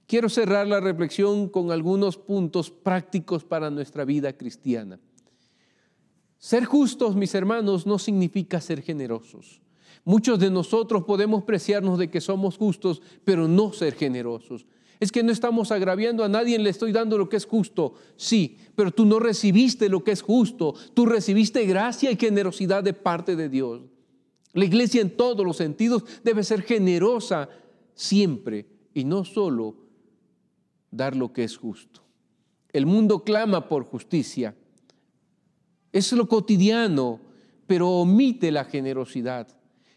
Quiero cerrar la reflexión con algunos puntos prácticos para nuestra vida cristiana. Ser justos, mis hermanos, no significa ser generosos. Muchos de nosotros podemos preciarnos de que somos justos, pero no ser generosos. Es que no estamos agraviando a nadie, le estoy dando lo que es justo. Sí, pero tú no recibiste lo que es justo. Tú recibiste gracia y generosidad de parte de Dios. La iglesia en todos los sentidos debe ser generosa siempre y no solo dar lo que es justo. El mundo clama por justicia. Es lo cotidiano, pero omite la generosidad.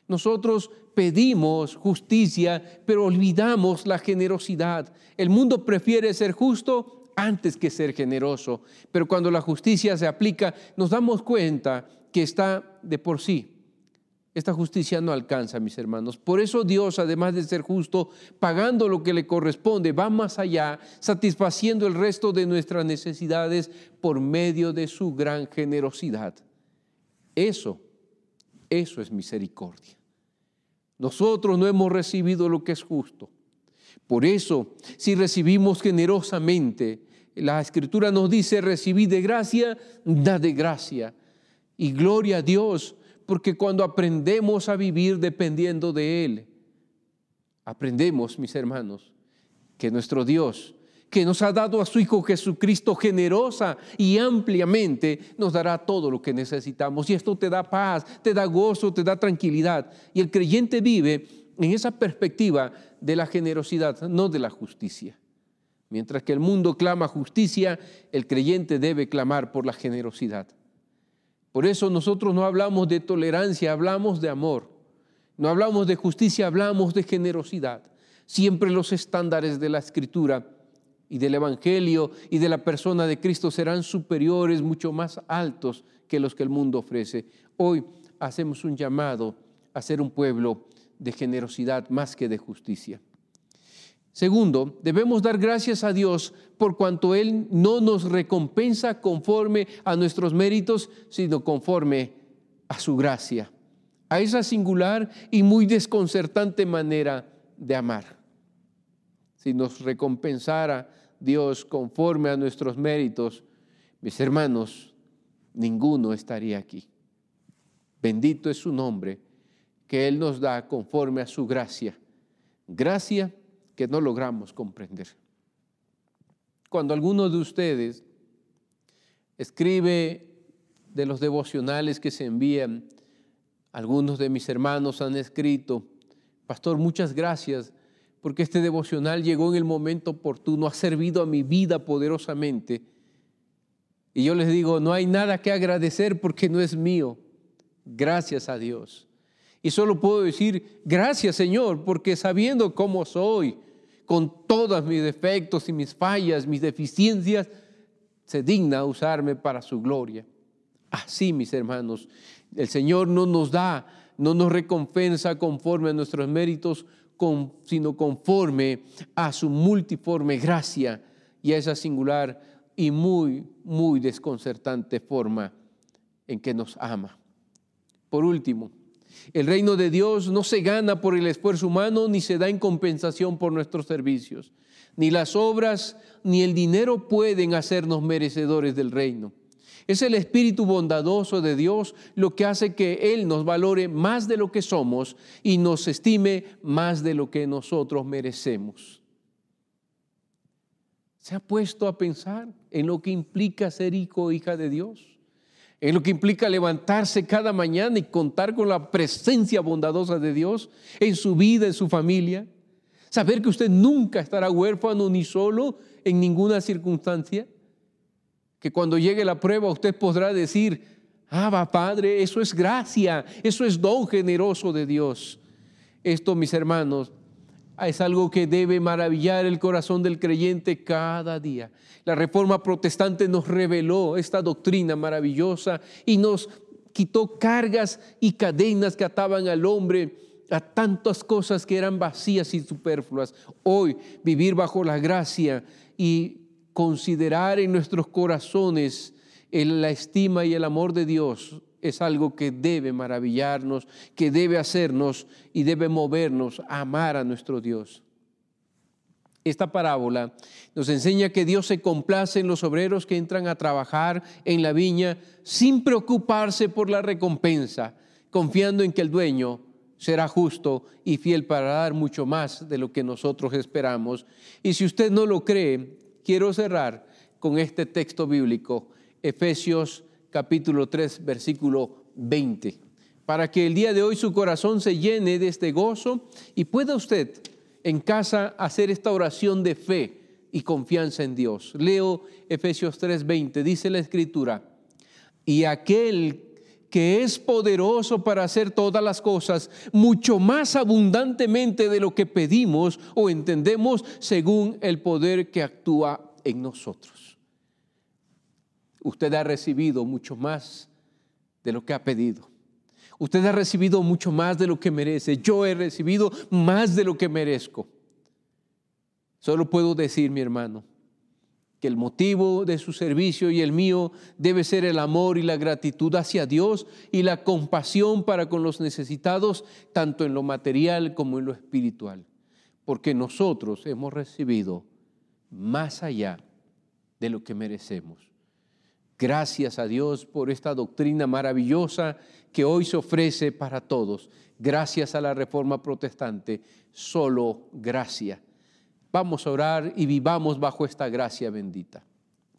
Nosotros pedimos justicia, pero olvidamos la generosidad. El mundo prefiere ser justo antes que ser generoso, pero cuando la justicia se aplica, nos damos cuenta que está de por sí. Esta justicia no alcanza, mis hermanos. Por eso Dios, además de ser justo, pagando lo que le corresponde, va más allá, satisfaciendo el resto de nuestras necesidades por medio de su gran generosidad. Eso es misericordia. Nosotros no hemos recibido lo que es justo. Por eso, si recibimos generosamente, la Escritura nos dice: recibid de gracia, da de gracia. Y gloria a Dios, porque cuando aprendemos a vivir dependiendo de Él, aprendemos, mis hermanos, que nuestro Dios, que nos ha dado a su Hijo Jesucristo generosa y ampliamente, nos dará todo lo que necesitamos. Y esto te da paz, te da gozo, te da tranquilidad. Y el creyente vive en esa perspectiva de la generosidad, no de la justicia. Mientras que el mundo clama justicia, el creyente debe clamar por la generosidad. Por eso nosotros no hablamos de tolerancia, hablamos de amor. No hablamos de justicia, hablamos de generosidad. Siempre los estándares de la Escritura y del Evangelio y de la persona de Cristo serán superiores, mucho más altos que los que el mundo ofrece. Hoy hacemos un llamado a ser un pueblo de generosidad más que de justicia. Segundo, debemos dar gracias a Dios por cuanto Él no nos recompensa conforme a nuestros méritos, sino conforme a su gracia, a esa singular y muy desconcertante manera de amar. Si nos recompensara Dios conforme a nuestros méritos, mis hermanos, ninguno estaría aquí. Bendito es su nombre, que Él nos da conforme a su gracia. Gracia que no logramos comprender. Cuando alguno de ustedes escribe de los devocionales que se envían, algunos de mis hermanos han escrito: pastor, muchas gracias, porque este devocional llegó en el momento oportuno, ha servido a mi vida poderosamente. Y yo les digo, no hay nada que agradecer porque no es mío. Gracias a Dios. Y solo puedo decir, gracias Señor, porque sabiendo cómo soy, con todos mis defectos y mis fallas, mis deficiencias, se digna usarme para su gloria. Así, mis hermanos, el Señor no nos da, no nos recompensa conforme a nuestros méritos, sino conforme a su multiforme gracia y a esa singular y muy, muy desconcertante forma en que nos ama. Por último, el reino de Dios no se gana por el esfuerzo humano ni se da en compensación por nuestros servicios. Ni las obras ni el dinero pueden hacernos merecedores del reino. Es el espíritu bondadoso de Dios lo que hace que Él nos valore más de lo que somos y nos estime más de lo que nosotros merecemos. ¿Se ha puesto a pensar en lo que implica ser hijo o hija de Dios? En lo que implica levantarse cada mañana y contar con la presencia bondadosa de Dios en su vida, en su familia. Saber que usted nunca estará huérfano ni solo en ninguna circunstancia. Que cuando llegue la prueba usted podrá decir: Abba, Padre, eso es gracia, eso es don generoso de Dios. Esto, mis hermanos, es algo que debe maravillar el corazón del creyente cada día. La Reforma Protestante nos reveló esta doctrina maravillosa y nos quitó cargas y cadenas que ataban al hombre a tantas cosas que eran vacías y superfluas. Hoy, vivir bajo la gracia y considerar en nuestros corazones la estima y el amor de Dios es algo que debe maravillarnos, que debe hacernos y debe movernos a amar a nuestro Dios. Esta parábola nos enseña que Dios se complace en los obreros que entran a trabajar en la viña sin preocuparse por la recompensa, confiando en que el dueño será justo y fiel para dar mucho más de lo que nosotros esperamos. Y si usted no lo cree, quiero cerrar con este texto bíblico, Efesios capítulo 3, versículo 20, para que el día de hoy su corazón se llene de este gozo y pueda usted en casa hacer esta oración de fe y confianza en Dios. Leo Efesios 3, 20, dice la Escritura: y aquel que es poderoso para hacer todas las cosas mucho más abundantemente de lo que pedimos o entendemos, según el poder que actúa en nosotros. Usted ha recibido mucho más de lo que ha pedido. Usted ha recibido mucho más de lo que merece. Yo he recibido más de lo que merezco. Solo puedo decir, mi hermano, que el motivo de su servicio y el mío debe ser el amor y la gratitud hacia Dios y la compasión para con los necesitados, tanto en lo material como en lo espiritual, porque nosotros hemos recibido más allá de lo que merecemos. Gracias a Dios por esta doctrina maravillosa que hoy se ofrece para todos. Gracias a la Reforma Protestante, solo gracia. Vamos a orar y vivamos bajo esta gracia bendita.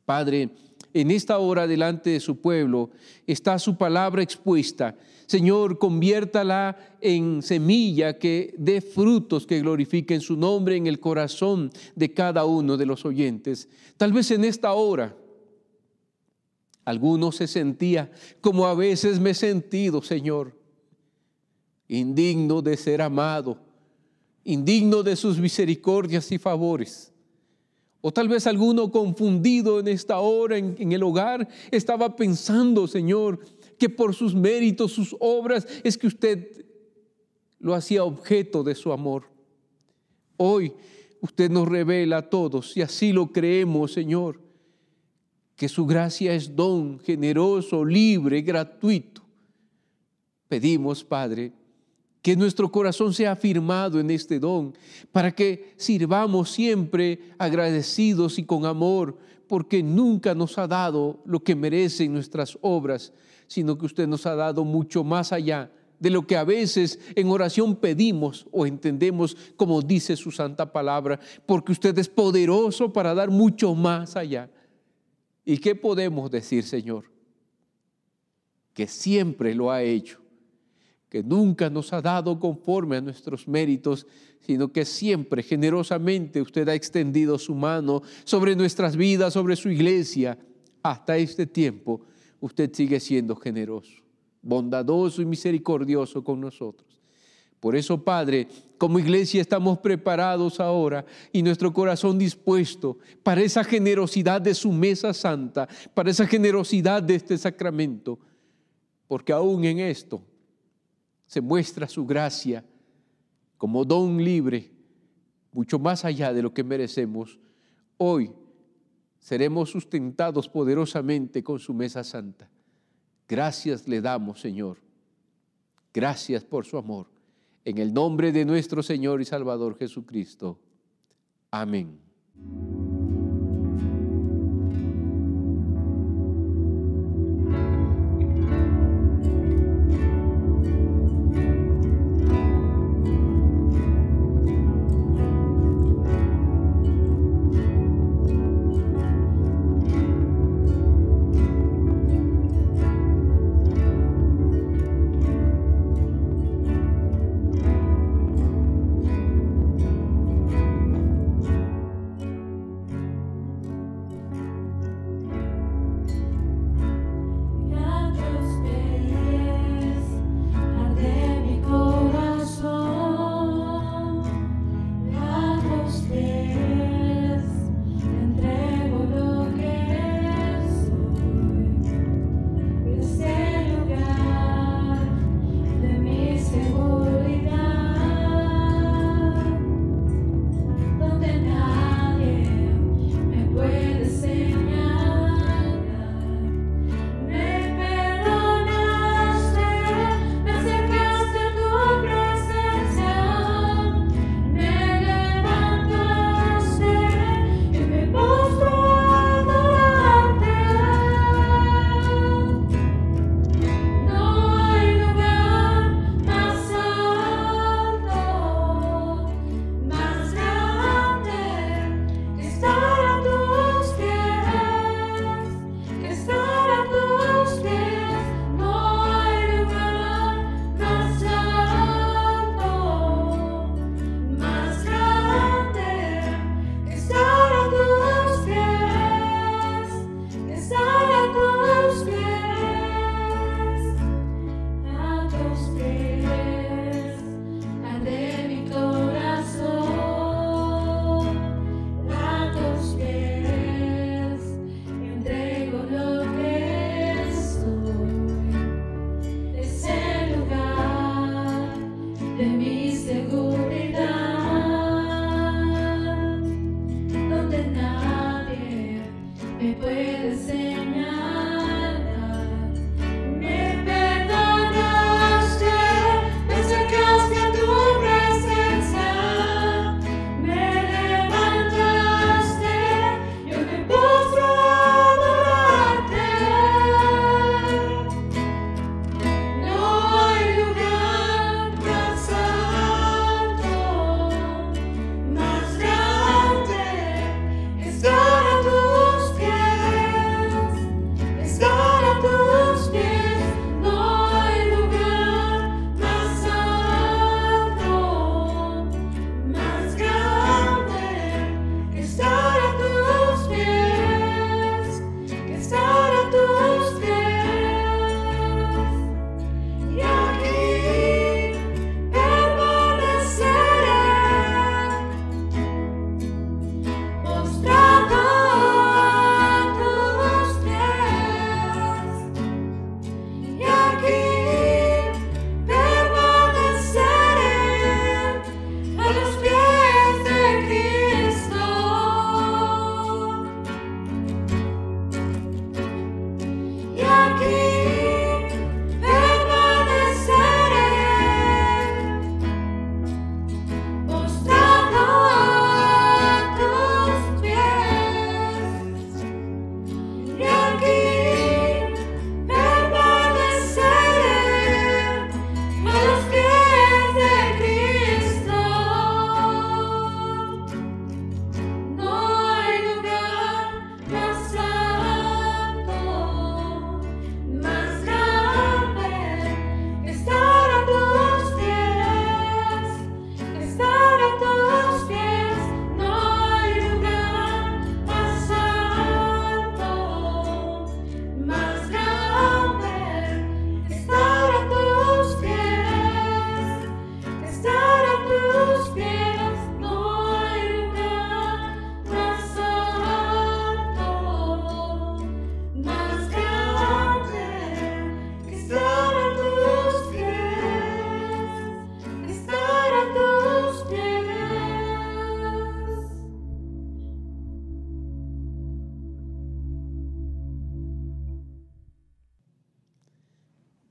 Padre, en esta hora delante de su pueblo está su palabra expuesta. Señor, conviértala en semilla que dé frutos que glorifiquen su nombre en el corazón de cada uno de los oyentes. Tal vez en esta hora alguno se sentía como a veces me he sentido, Señor, indigno de ser amado, indigno de sus misericordias y favores. O tal vez alguno confundido en esta hora en el hogar estaba pensando, Señor, que por sus méritos, sus obras, es que usted lo hacía objeto de su amor. Hoy usted nos revela a todos, y así lo creemos, Señor, que su gracia es don generoso, libre, gratuito. Pedimos, Padre, que nuestro corazón sea afirmado en este don, para que sirvamos siempre agradecidos y con amor, porque nunca nos ha dado lo que merecen nuestras obras, sino que usted nos ha dado mucho más allá de lo que a veces en oración pedimos o entendemos, como dice su santa palabra, porque usted es poderoso para dar mucho más allá. ¿Y qué podemos decir, Señor? Que siempre lo ha hecho, que nunca nos ha dado conforme a nuestros méritos, sino que siempre generosamente usted ha extendido su mano sobre nuestras vidas, sobre su iglesia. Hasta este tiempo usted sigue siendo generoso, bondadoso y misericordioso con nosotros. Por eso, Padre, como iglesia estamos preparados ahora y nuestro corazón dispuesto para esa generosidad de su mesa santa, para esa generosidad de este sacramento, porque aún en esto se muestra su gracia como don libre, mucho más allá de lo que merecemos. Hoy seremos sustentados poderosamente con su mesa santa. Gracias le damos, Señor. Gracias por su amor. En el nombre de nuestro Señor y Salvador Jesucristo. Amén.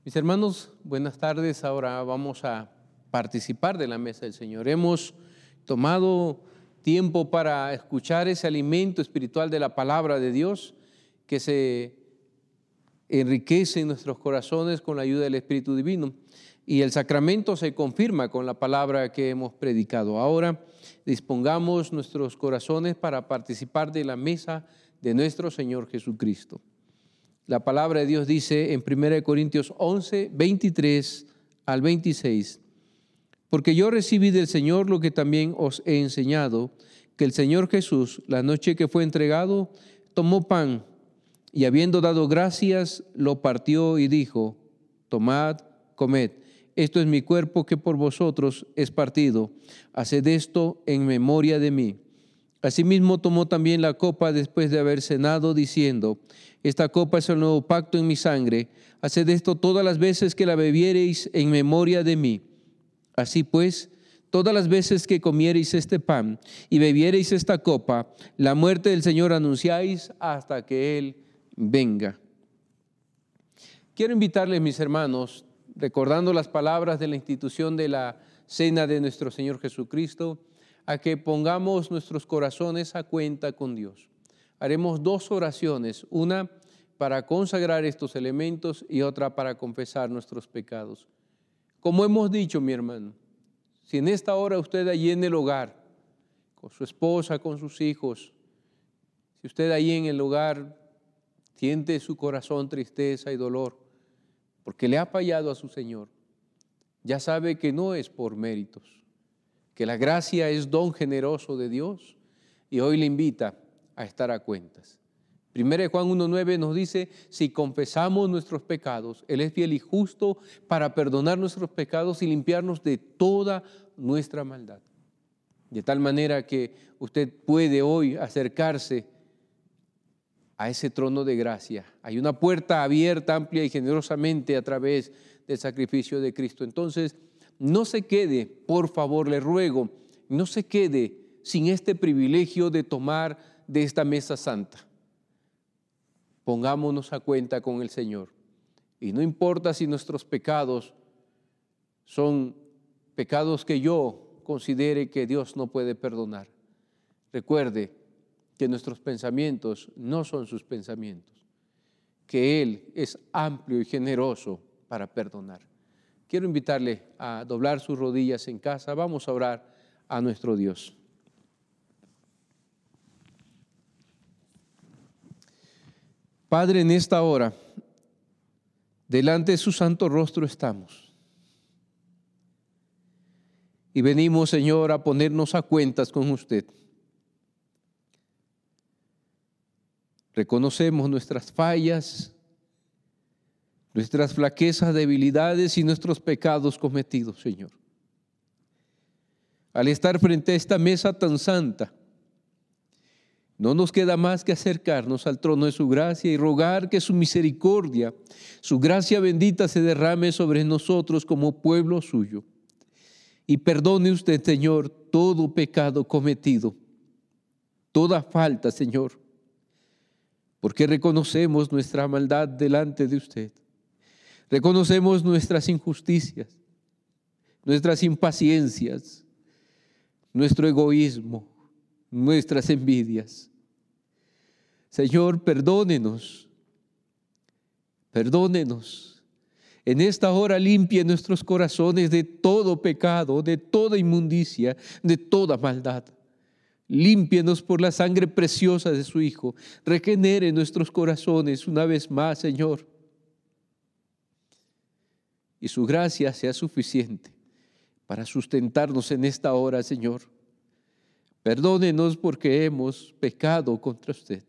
Mis hermanos, buenas tardes. Ahora vamos a participar de la mesa del Señor. Hemos tomado tiempo para escuchar ese alimento espiritual de la palabra de Dios que se enriquece en nuestros corazones con la ayuda del Espíritu Divino. Y el sacramento se confirma con la palabra que hemos predicado. Ahora dispongamos nuestros corazones para participar de la mesa de nuestro Señor Jesucristo. La palabra de Dios dice en 1 Corintios 11, 23 al 26, porque yo recibí del Señor lo que también os he enseñado, que el Señor Jesús, la noche que fue entregado, tomó pan y habiendo dado gracias, lo partió y dijo, tomad, comed, esto es mi cuerpo que por vosotros es partido, haced esto en memoria de mí. Asimismo tomó también la copa después de haber cenado, diciendo, esta copa es el nuevo pacto en mi sangre, haced esto todas las veces que la bebiereis en memoria de mí. Así pues, todas las veces que comiereis este pan y bebiereis esta copa, la muerte del Señor anunciáis hasta que Él venga. Quiero invitarles, mis hermanos, recordando las palabras de la institución de la cena de nuestro Señor Jesucristo, a que pongamos nuestros corazones a cuenta con Dios. Haremos dos oraciones, una para consagrar estos elementos y otra para confesar nuestros pecados. Como hemos dicho, mi hermano, si en esta hora usted allí en el hogar, con su esposa, con sus hijos, si usted allí en el hogar siente su corazón tristeza y dolor, porque le ha fallado a su Señor, ya sabe que no es por méritos, que la gracia es don generoso de Dios y hoy le invita a estar a cuentas. 1 Juan 1:9 nos dice, si confesamos nuestros pecados, Él es fiel y justo para perdonar nuestros pecados y limpiarnos de toda nuestra maldad. De tal manera que usted puede hoy acercarse a ese trono de gracia. Hay una puerta abierta, amplia y generosamente a través del sacrificio de Cristo. Entonces, no se quede, por favor, le ruego, no se quede sin este privilegio de tomar de esta mesa santa. Pongámonos a cuenta con el Señor. Y no importa si nuestros pecados son pecados que yo considere que Dios no puede perdonar. Recuerde que nuestros pensamientos no son sus pensamientos, que Él es amplio y generoso para perdonar. Quiero invitarle a doblar sus rodillas en casa. Vamos a orar a nuestro Dios. Padre, en esta hora, delante de su santo rostro estamos. Y venimos, Señor, a ponernos a cuentas con usted. Reconocemos nuestras fallas, nuestras flaquezas, debilidades y nuestros pecados cometidos, Señor. Al estar frente a esta mesa tan santa, no nos queda más que acercarnos al trono de su gracia y rogar que su misericordia, su gracia bendita se derrame sobre nosotros como pueblo suyo. Y perdone usted, Señor, todo pecado cometido, toda falta, Señor, porque reconocemos nuestra maldad delante de usted. Reconocemos nuestras injusticias, nuestras impaciencias, nuestro egoísmo, nuestras envidias. Señor, perdónenos, perdónenos. En esta hora limpie nuestros corazones de todo pecado, de toda inmundicia, de toda maldad. Límpienos por la sangre preciosa de su Hijo. Regenere nuestros corazones una vez más, Señor. Y su gracia sea suficiente para sustentarnos en esta hora, Señor. Perdónenos porque hemos pecado contra usted.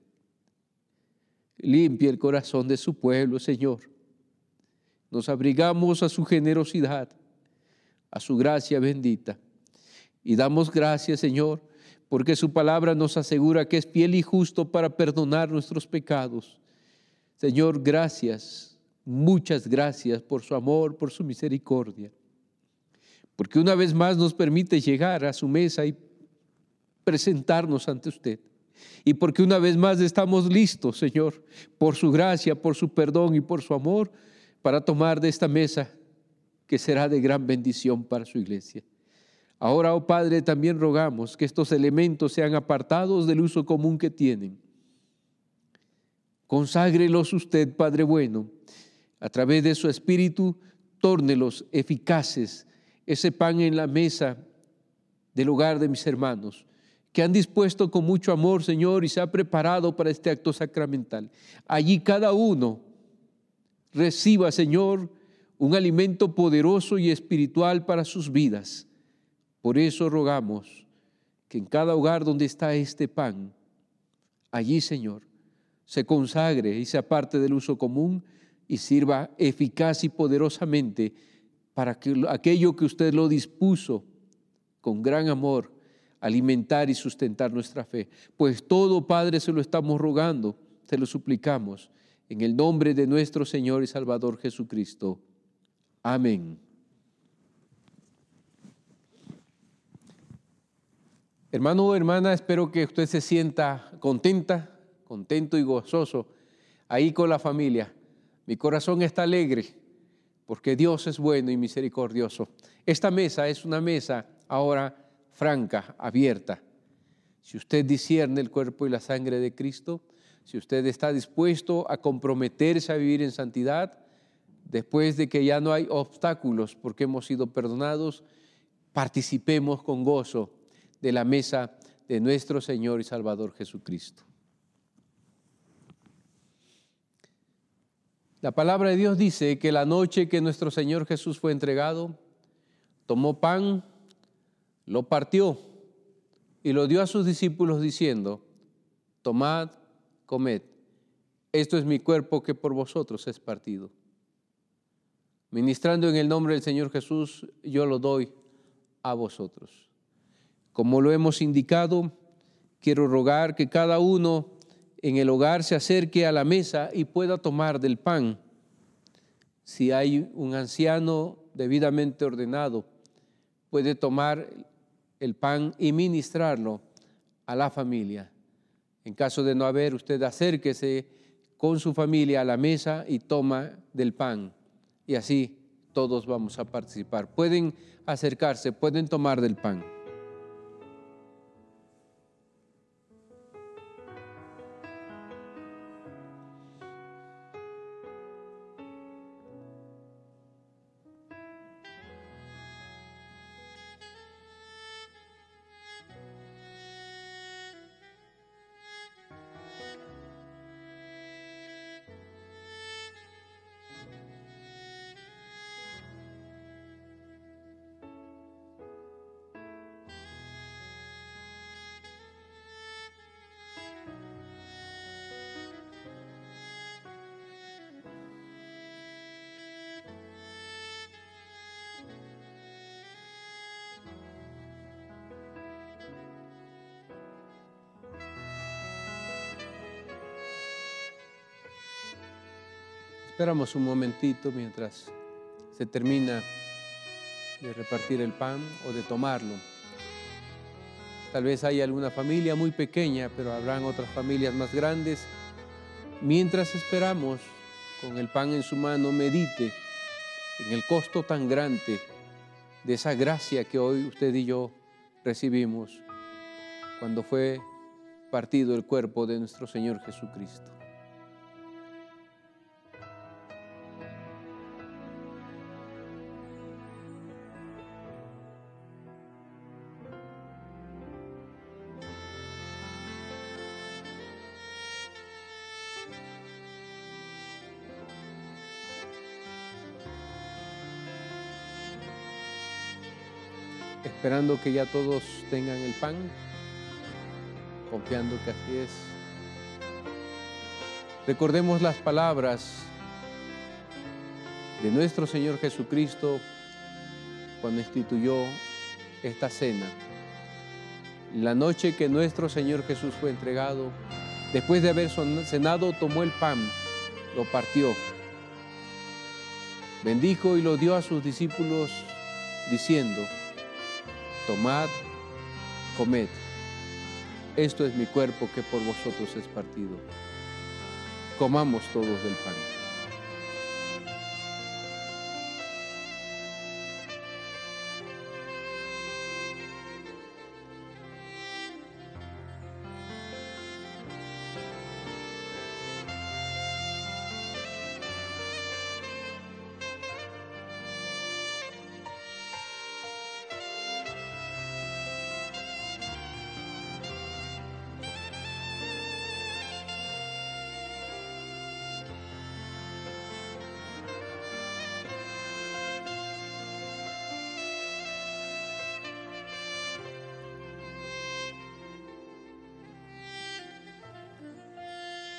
Limpie el corazón de su pueblo, Señor. Nos abrigamos a su generosidad, a su gracia bendita. Y damos gracias, Señor, porque su palabra nos asegura que es fiel y justo para perdonar nuestros pecados. Señor, gracias, muchas gracias por su amor, por su misericordia. Porque una vez más nos permite llegar a su mesa y presentarnos ante usted. Y porque una vez más estamos listos, Señor, por su gracia, por su perdón y por su amor, para tomar de esta mesa que será de gran bendición para su iglesia. Ahora, oh Padre, también rogamos que estos elementos sean apartados del uso común que tienen. Conságrelos usted, Padre bueno, a través de su Espíritu, tórnelos eficaces, ese pan en la mesa del hogar de mis hermanos, que han dispuesto con mucho amor, Señor, y se ha preparado para este acto sacramental. Allí cada uno reciba, Señor, un alimento poderoso y espiritual para sus vidas. Por eso rogamos que en cada hogar donde está este pan, allí, Señor, se consagre y se aparte del uso común y sirva eficaz y poderosamente para que aquello que usted lo dispuso con gran amor, alimentar y sustentar nuestra fe. Pues todo, Padre, se lo estamos rogando, se lo suplicamos, en el nombre de nuestro Señor y Salvador Jesucristo. Amén. Hermano o hermana, espero que usted se sienta contento y gozoso ahí con la familia. Mi corazón está alegre porque Dios es bueno y misericordioso. Esta mesa es una mesa ahora franca, abierta. Si usted discierne el cuerpo y la sangre de Cristo, si usted está dispuesto a comprometerse a vivir en santidad, después de que ya no hay obstáculos porque hemos sido perdonados, participemos con gozo de la mesa de nuestro Señor y Salvador Jesucristo. La palabra de Dios dice que la noche que nuestro Señor Jesús fue entregado, tomó pan, lo partió y lo dio a sus discípulos diciendo: tomad, comed, esto es mi cuerpo que por vosotros es partido. Ministrando en el nombre del Señor Jesús, yo lo doy a vosotros. Como lo hemos indicado, quiero rogar que cada uno en el hogar se acerque a la mesa y pueda tomar del pan. Si hay un anciano debidamente ordenado, puede tomar el pan y ministrarlo a la familia. En caso de no haber, usted acérquese con su familia a la mesa y toma del pan. Y así todos vamos a participar. Pueden acercarse, pueden tomar del pan. Esperamos un momentito mientras se termina de repartir el pan o de tomarlo. Tal vez haya alguna familia muy pequeña, pero habrán otras familias más grandes. Mientras esperamos, con el pan en su mano, medite en el costo tan grande de esa gracia que hoy usted y yo recibimos cuando fue partido el cuerpo de nuestro Señor Jesucristo. Esperando que ya todos tengan el pan, confiando que así es. Recordemos las palabras de nuestro Señor Jesucristo cuando instituyó esta cena. La noche que nuestro Señor Jesús fue entregado, después de haber cenado, tomó el pan, lo partió, bendijo y lo dio a sus discípulos diciendo: tomad, comed, esto es mi cuerpo que por vosotros es partido. Comamos todos del pan.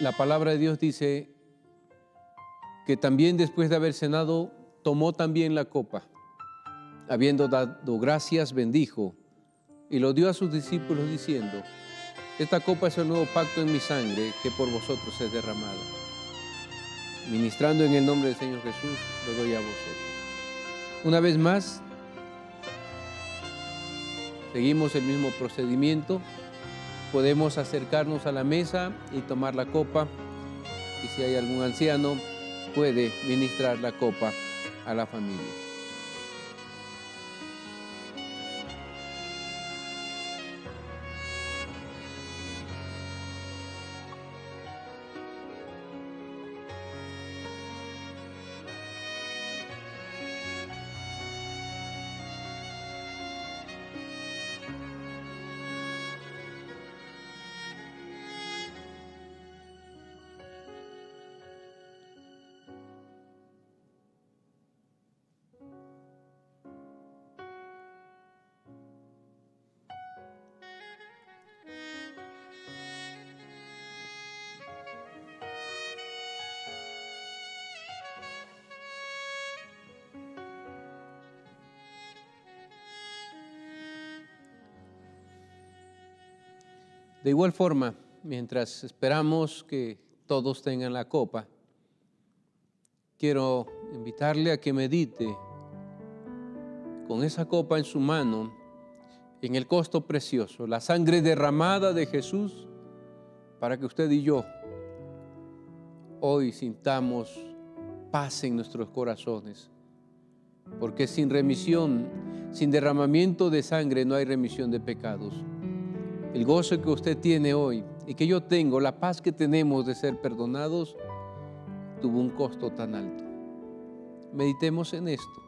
la palabra de Dios dice que también después de haber cenado, tomó también la copa. Habiendo dado gracias, bendijo y lo dio a sus discípulos diciendo: esta copa es el nuevo pacto en mi sangre que por vosotros es derramada. Ministrando en el nombre del Señor Jesús, lo doy a vosotros. Una vez más, seguimos el mismo procedimiento. Podemos acercarnos a la mesa y tomar la copa, y si hay algún anciano, puede ministrar la copa a la familia. De igual forma, mientras esperamos que todos tengan la copa, quiero invitarle a que medite con esa copa en su mano en el costo precioso, la sangre derramada de Jesús, para que usted y yo hoy sintamos paz en nuestros corazones, porque sin remisión, sin derramamiento de sangre no hay remisión de pecados. El gozo que usted tiene hoy y que yo tengo, la paz que tenemos de ser perdonados, tuvo un costo tan alto. Meditemos en esto.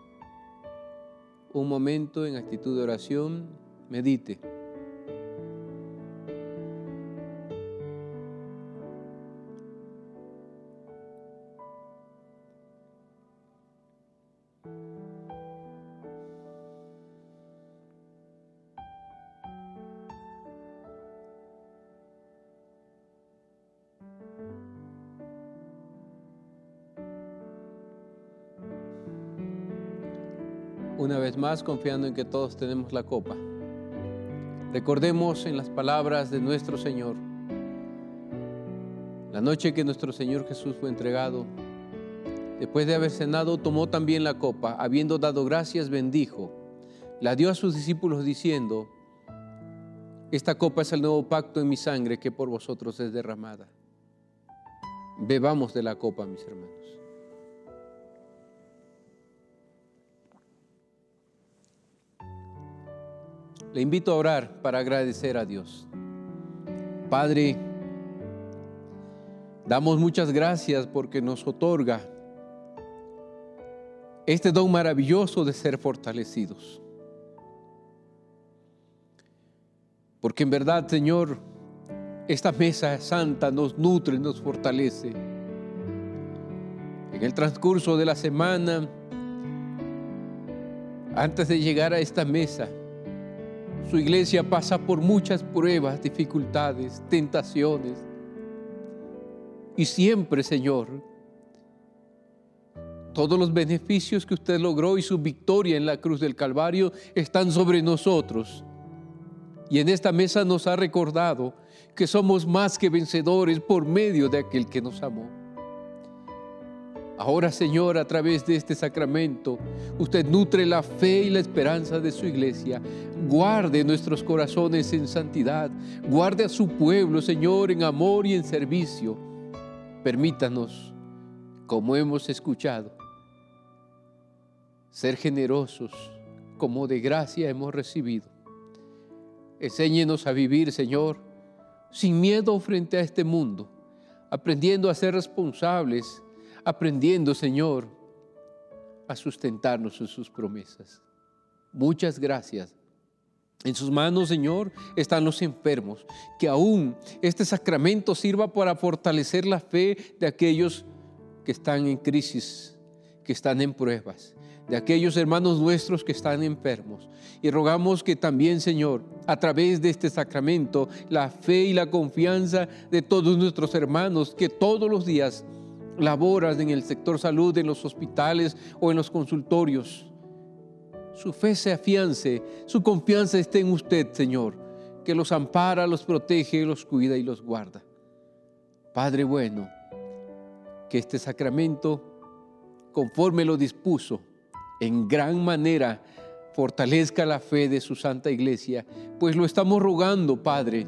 Un momento en actitud de oración, medite. Una vez más, confiando en que todos tenemos la copa, recordemos en las palabras de nuestro Señor, la noche que nuestro Señor Jesús fue entregado, después de haber cenado, tomó también la copa, habiendo dado gracias, bendijo, la dio a sus discípulos diciendo: esta copa es el nuevo pacto en mi sangre que por vosotros es derramada. Bebamos de la copa, mis hermanos. Le invito a orar para agradecer a Dios. Padre, damos muchas gracias porque nos otorga este don maravilloso de ser fortalecidos. Porque en verdad, Señor, esta mesa santa nos nutre, nos fortalece. En el transcurso de la semana, antes de llegar a esta mesa, su iglesia pasa por muchas pruebas, dificultades, tentaciones. Y siempre, Señor, todos los beneficios que usted logró y su victoria en la cruz del Calvario están sobre nosotros. Y en esta mesa nos ha recordado que somos más que vencedores por medio de aquel que nos amó. Ahora, Señor, a través de este sacramento, usted nutre la fe y la esperanza de su iglesia. Guarde nuestros corazones en santidad. Guarde a su pueblo, Señor, en amor y en servicio. Permítanos, como hemos escuchado, ser generosos como de gracia hemos recibido. Enséñenos a vivir, Señor, sin miedo frente a este mundo, aprendiendo a ser responsables, aprendiendo, Señor, a sustentarnos en sus promesas. Muchas gracias. En sus manos, Señor, están los enfermos. Que aún este sacramento sirva para fortalecer la fe de aquellos que están en crisis, que están en pruebas. de aquellos hermanos nuestros que están enfermos. Y rogamos que también, Señor, a través de este sacramento, la fe y la confianza de todos nuestros hermanos que todos los días laboran en el sector salud, en los hospitales o en los consultorios, su fe se afiance, su confianza esté en usted, Señor, que los ampara, los protege, los cuida y los guarda. Padre bueno, que este sacramento, conforme lo dispuso, en gran manera fortalezca la fe de su Santa Iglesia, pues lo estamos rogando, Padre,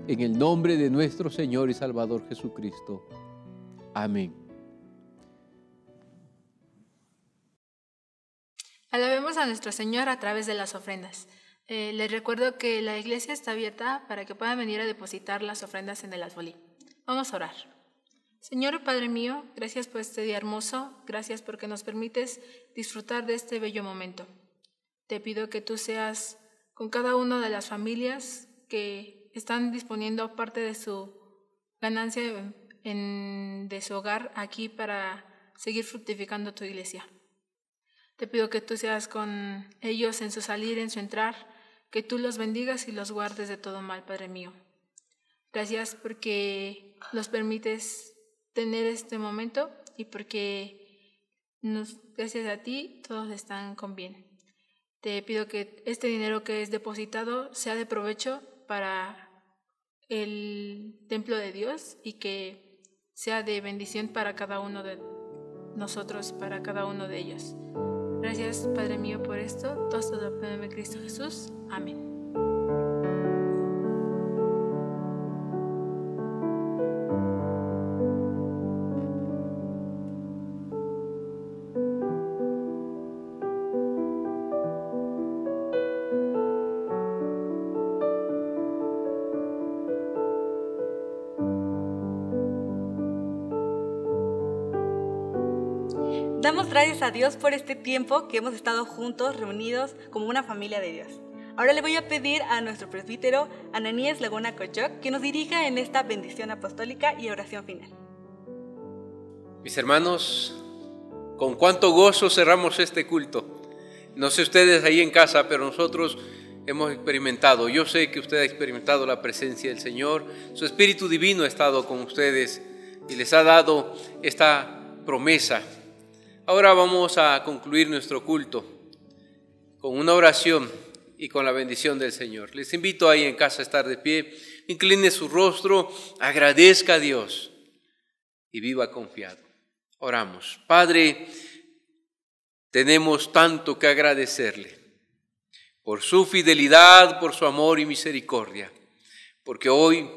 en el nombre de nuestro Señor y Salvador Jesucristo. Amén. Alabemos a nuestro Señor a través de las ofrendas. Les recuerdo que la iglesia está abierta para que puedan venir a depositar las ofrendas en el alfolí. Vamos a orar. Señor Padre mío, gracias por este día hermoso, gracias porque nos permites disfrutar de este bello momento. Te pido que tú seas con cada una de las familias que están disponiendo parte de su ganancia de su hogar aquí para seguir fructificando tu iglesia. Te pido que tú seas con ellos en su salir, en su entrar, que tú los bendigas y los guardes de todo mal, Padre mío. Gracias porque los permites tener este momento y porque gracias a ti todos están con bien. Te pido que este dinero que es depositado sea de provecho para el templo de Dios y que sea de bendición para cada uno de nosotros, para cada uno de ellos. Gracias, Padre mío, por esto. Todo esto lo pido en Cristo Jesús. Amén. Damos gracias a Dios por este tiempo que hemos estado juntos, reunidos como una familia de Dios. Ahora le voy a pedir a nuestro presbítero Ananías Laguna Coyoc que nos dirija en esta bendición apostólica y oración final. Mis hermanos, con cuánto gozo cerramos este culto. No sé ustedes ahí en casa, pero nosotros hemos experimentado, yo sé que usted ha experimentado la presencia del Señor, su Espíritu Divino ha estado con ustedes y les ha dado esta promesa. Ahora vamos a concluir nuestro culto con una oración y con la bendición del Señor. Les invito ahí en casa a estar de pie, incline su rostro, agradezca a Dios y viva confiado. Oramos. Padre, tenemos tanto que agradecerle por su fidelidad, por su amor y misericordia, porque hoy,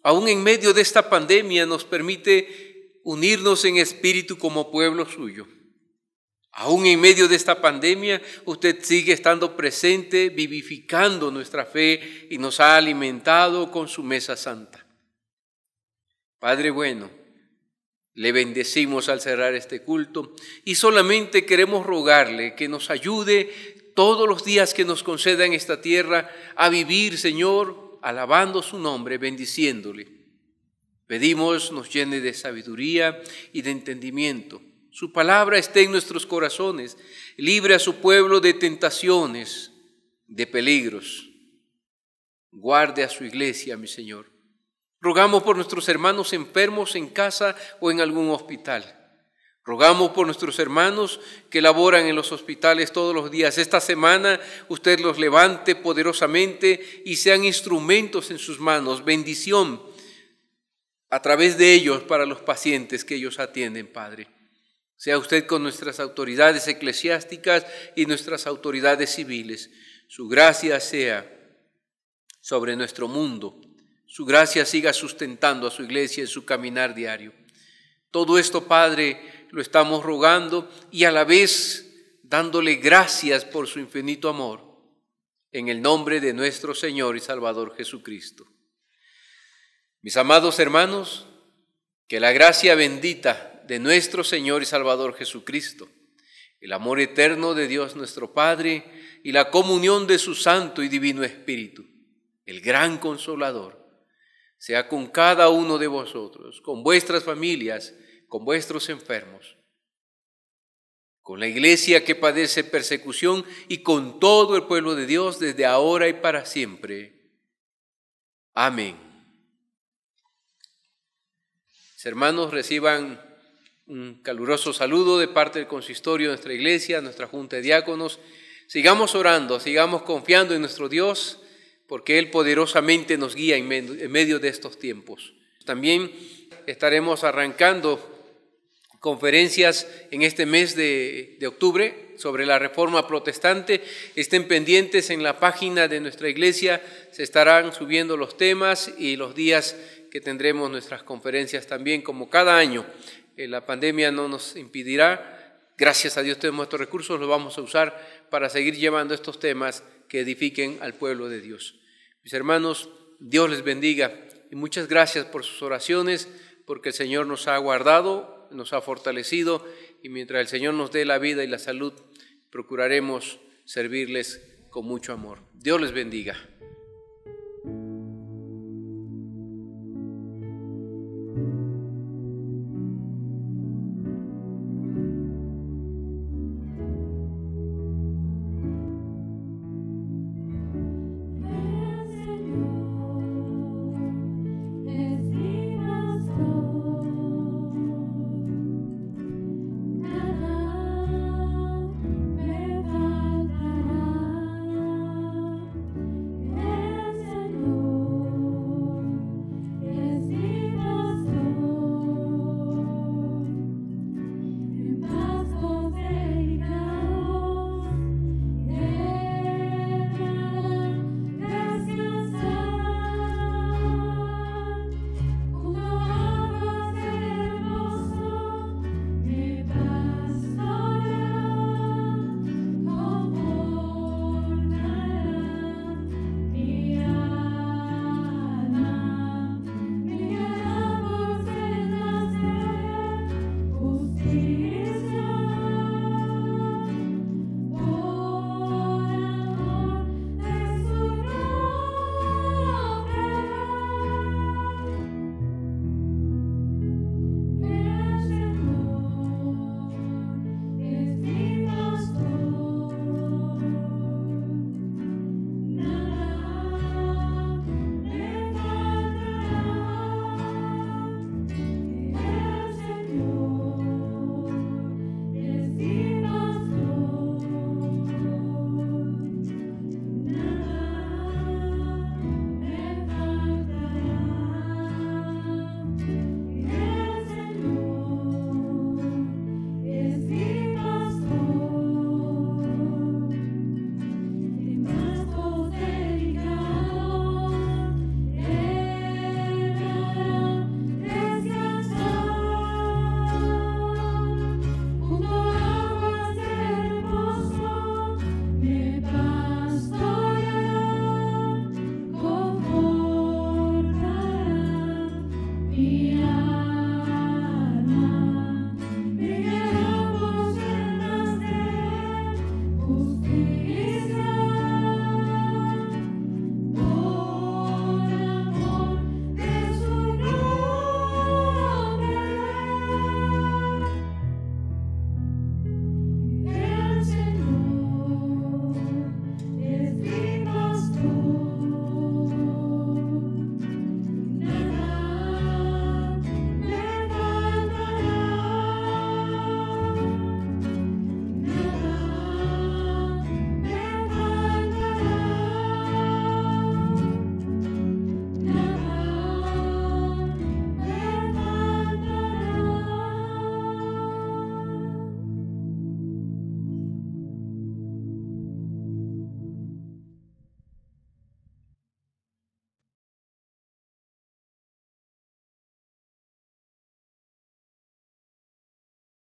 aún en medio de esta pandemia, nos permite unirnos en espíritu como pueblo suyo. Aún en medio de esta pandemia, usted sigue estando presente, vivificando nuestra fe y nos ha alimentado con su mesa santa. Padre bueno, le bendecimos al cerrar este culto y solamente queremos rogarle que nos ayude todos los días que nos conceda en esta tierra a vivir, Señor, alabando su nombre, bendiciéndole. Pedimos nos llene de sabiduría y de entendimiento. Su palabra esté en nuestros corazones. Libre a su pueblo de tentaciones, de peligros. Guarde a su iglesia, mi Señor. Rogamos por nuestros hermanos enfermos en casa o en algún hospital. Rogamos por nuestros hermanos que laboran en los hospitales todos los días. Esta semana usted los levante poderosamente y sean instrumentos en sus manos. Bendición a través de ellos para los pacientes que ellos atienden, Padre. Sea usted con nuestras autoridades eclesiásticas y nuestras autoridades civiles. Su gracia sea sobre nuestro mundo. Su gracia siga sustentando a su iglesia en su caminar diario. Todo esto, Padre, lo estamos rogando y a la vez dándole gracias por su infinito amor. En el nombre de nuestro Señor y Salvador Jesucristo. Mis amados hermanos, que la gracia bendita de nuestro Señor y Salvador Jesucristo, el amor eterno de Dios nuestro Padre y la comunión de su Santo y Divino Espíritu, el gran Consolador, sea con cada uno de vosotros, con vuestras familias, con vuestros enfermos, con la iglesia que padece persecución y con todo el pueblo de Dios desde ahora y para siempre. Amén. Mis hermanos, reciban un caluroso saludo de parte del consistorio de nuestra iglesia, nuestra junta de diáconos. Sigamos orando, sigamos confiando en nuestro Dios, porque Él poderosamente nos guía en medio de estos tiempos. También estaremos arrancando conferencias en este mes de octubre sobre la Reforma Protestante. Estén pendientes en la página de nuestra iglesia, se estarán subiendo los temas y los días que tendremos nuestras conferencias también, como cada año. La pandemia no nos impedirá. Gracias a Dios tenemos estos recursos, los vamos a usar para seguir llevando estos temas que edifiquen al pueblo de Dios. Mis hermanos, Dios les bendiga y muchas gracias por sus oraciones, porque el Señor nos ha guardado, nos ha fortalecido, y mientras el Señor nos dé la vida y la salud, procuraremos servirles con mucho amor. Dios les bendiga.